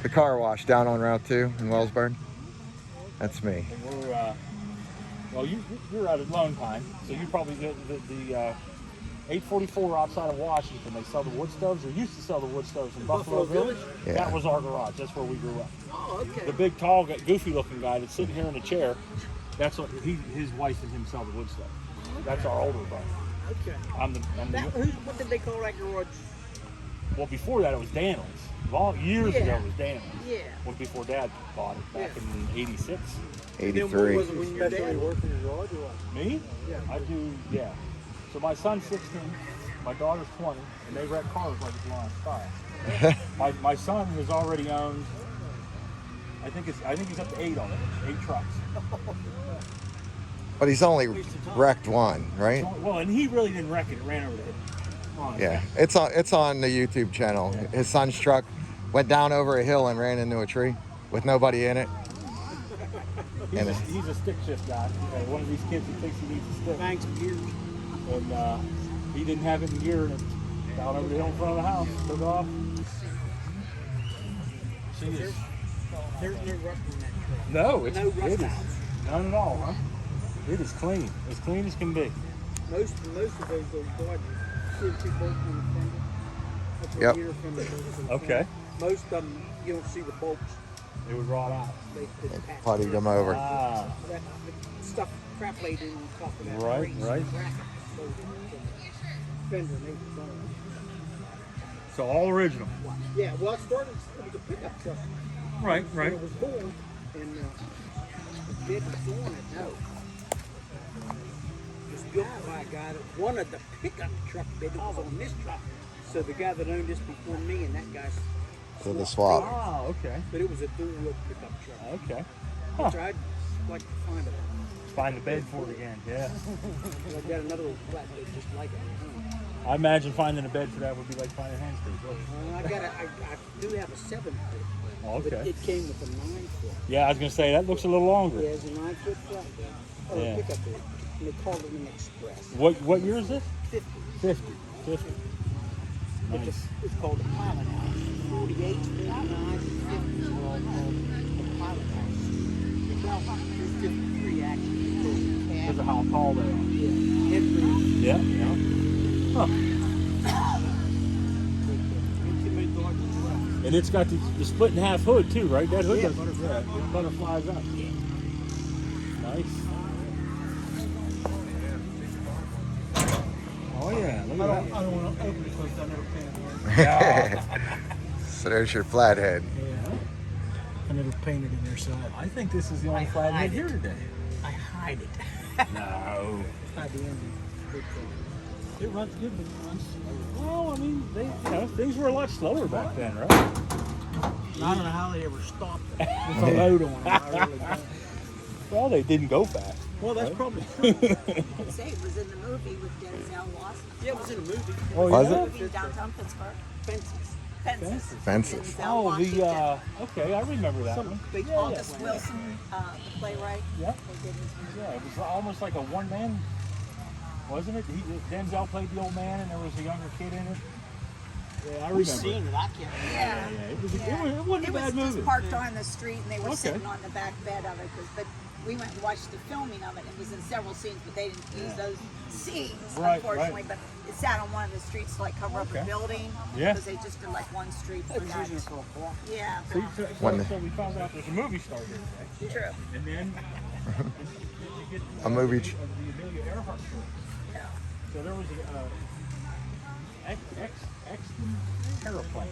The car wash down on Route 2 in Wellsburg. That's me. And we're well, you're out at Lone Pine, so you probably the 844 outside of Washington. They sell the wood stoves, or used to sell the wood stoves in Buffalo Village. Yeah. That was our garage. That's where we grew up. Oh, okay. The big, tall, goofy-looking guy that's sitting here in a chair. That's what his wife and him sell the wood stove. That's our older brother. Okay. I'm the What did they call that garage? well, before that it was Daniels. Years ago it was Daniels. Yeah. Well, before Dad bought it back in '86. 83. Was it when your dad work in your garage or what? Me? Yeah. I do, yeah. So my son's 16, my daughter's 20, and they wreck cars like it's long style. my son has already owned, I think he's up to 8 on it, 8 trucks. But he's only wrecked one, right? Well, and he really didn't wreck it, it ran over the head. Yeah, it's on the YouTube channel. His son's truck went down over a hill and ran into a tree with nobody in it. He's a stick shift guy. One of these kids that thinks he needs a stick. Thanks, gears. And he didn't have it in gear, and it's down over the hill in front of the house. Took off. She is. There's no rust in that truck. No, No it rust is outs. none at all, huh? It is clean as can be. Most of those Dodgers, see the two bolts on the fender? That's a Yep. gear from the Okay. Most of them, you don't see the bolts. It would rot out. It's patched. Puttied them over. Ah. That stuff crap laid in on top of that. Right, race right. bracket. So the fender made it burn. So all original. Yeah, well, it started, it was a pickup truck. Right, right. When it was born, and the bid was on it, no. It was built by a guy that wanted the pickup truck bid that was on this truck. So the guy that owned this before me and that guy's. So the swap. Ah, okay. But it was a dual-wheel pickup truck. Okay. Which I'd like to find it. Find the bed for it again, yeah. I've got another flatbed just like it. I imagine finding a bed for that would be like finding hamsters. I do have a 7-foot. Okay. But it came with a 9-foot. Yeah, I was going to say, that looks a little longer. Yeah, it's a 9-foot flatbed. Oh, Yeah. pickup bed. And they called it an Express. What year is this? 50. 50. Nice. It's called a pilot house. 48, 49, and 50 are all called the pilot house. Well, 53 actually. Because of how tall they are. Yeah. Headroom. Yeah, yeah. Huh. And it's got the split in half hood too, right? That hood does it butterflies up. Nice. Oh yeah, look at that. I don't want to open it because I never painted it. So there's your flathead. I never painted it there, so I think this is the only flathead here today. I hide it. No. Hide the engine. It runs good, but it runs slow. Well, I mean, things were a lot slower back then, right? I don't know how they ever stopped it with a load on them. I really don't. Well, they didn't go fast. Well, that's probably true. I'd say it was in the movie with Denzel Washington. Yeah, it was in a movie. Oh, Was yeah? it? Movie downtown Pittsburgh. Fences. Fences. Denzel Oh, Washington. okay, I remember that one. August Wilson, the playwright. Yep. They did his movie. Yeah, it was almost like a one-man, wasn't it? Denzel played the old man, and there was a younger kid in it. Yeah, I remember. We've seen it. I can't remember. Yeah. It wasn't a bad movie. Just parked on the street, and they were Okay. sitting on the back bed of it. But we went and watched the filming of it. It was in several scenes, but they didn't use those scenes, Right, unfortunately. right. But it sat on one of the streets to like cover up a building. Yeah. Because they just did like one street for It's that. using it for a block. Yeah. So When- we found out there's a movie star here today. True. And then A movie. the Amelia Earhart story. Yeah. So there was a Exton aeroplane.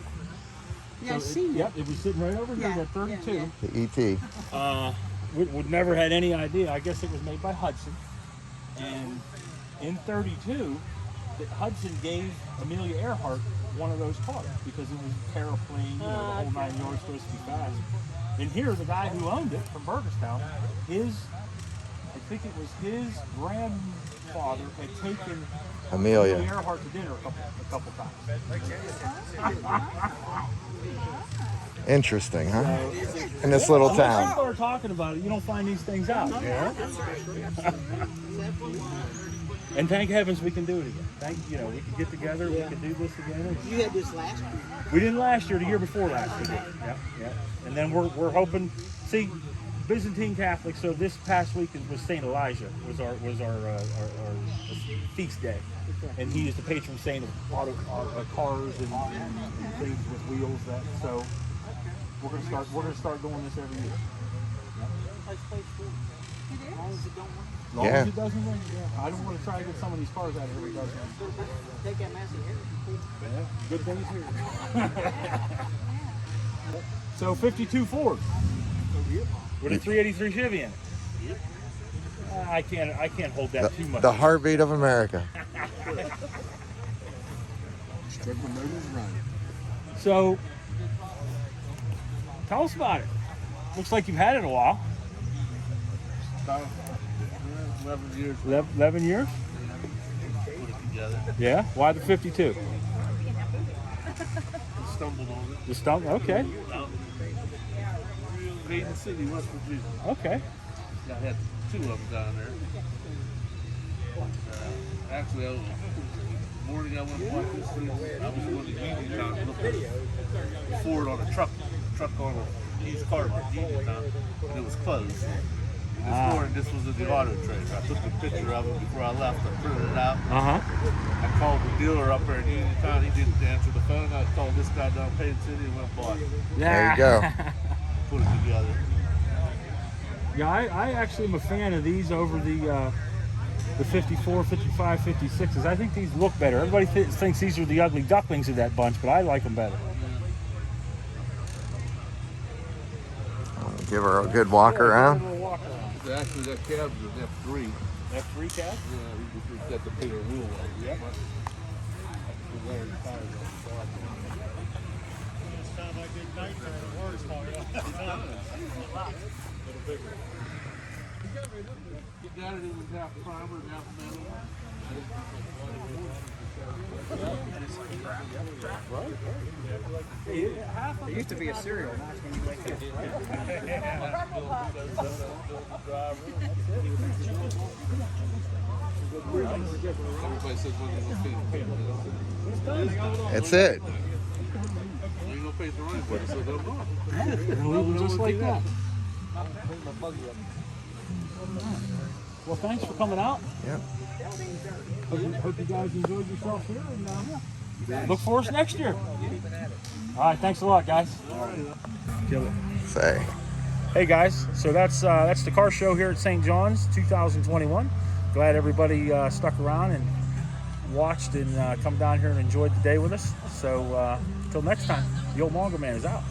Yeah, I've seen Yep, it was sitting right over here at 32. The E.T. Would never had any idea. I guess it was made by Hudson. And in 32, Hudson gave Amelia Earhart one of those cars because it was an airplane, the whole 9 yards, supposed to be fast. And here, the guy who owned it from Burgestown, I think it was his grandfather had taken Amelia. Earhart to dinner a couple times. Interesting, huh? In this little Unless town. people are talking about it, you don't find these things out. Yeah. And thank heavens we can do it again. We can get together, we can do this again. You had this last year. We didn't last year, the year before last we did. Yeah. And then we're hoping, see, Byzantine Catholic, so this past week was Saint Elijah, was our feast day. And he is the patron saint of cars and things with wheels. So we're gonna start doing this every year. As long as it don't work. As long as it doesn't work, yeah. I don't want to try to get some of these cars out of here. It doesn't. Take that massive hair. Yeah, good things here. So 52 Ford with a 383 Chevy in it. I can't hold that too much. The heartbeat of America. So tell us about it. Looks like you've had it a while. About 11 years. 11 years? Put it together. Yeah. Why the 52? Stumbled on it. The stump? Okay. Maiden City, West Virginia. Okay. I had 2 of them down there. Actually, the morning I went to watch this thing, I was going to Uniontown to look at Ford on a truck on a used car at Uniontown, and it was closed. This morning, this was in the auto trade. I took a picture of it before I left. I printed it out. I called the dealer up there in Uniontown. He didn't answer the phone. I called this guy down Payne City and went and bought it. There you go. Put it together. Yeah, I actually am a fan of these over the the 54, 55, 56s. I think these look better. Everybody thinks these are the ugly ducklings of that bunch, but I like them better. Give her a good walk around. Actually, that cab's an F3. F3 cab? Yeah, we just got the bigger wheel on it. Yep. It's kind of like ignite there. Words for you. A little bigger. Get down it was half primer and half metal. It used to be a cereal, now it's when you wake up. Everybody says what That's it. ain't no place to run it, so they'll go. And leave them just like that. Well, thanks for coming out. Yep. Hope you guys enjoyed yourself here, and look for us next year. All right, thanks a lot, guys. Kill it. Say. Hey guys, so that's the car show here at St. John's 2021. Glad everybody stuck around and watched and come down here and enjoyed the day with us. So until next time, the old Mongo Man is out.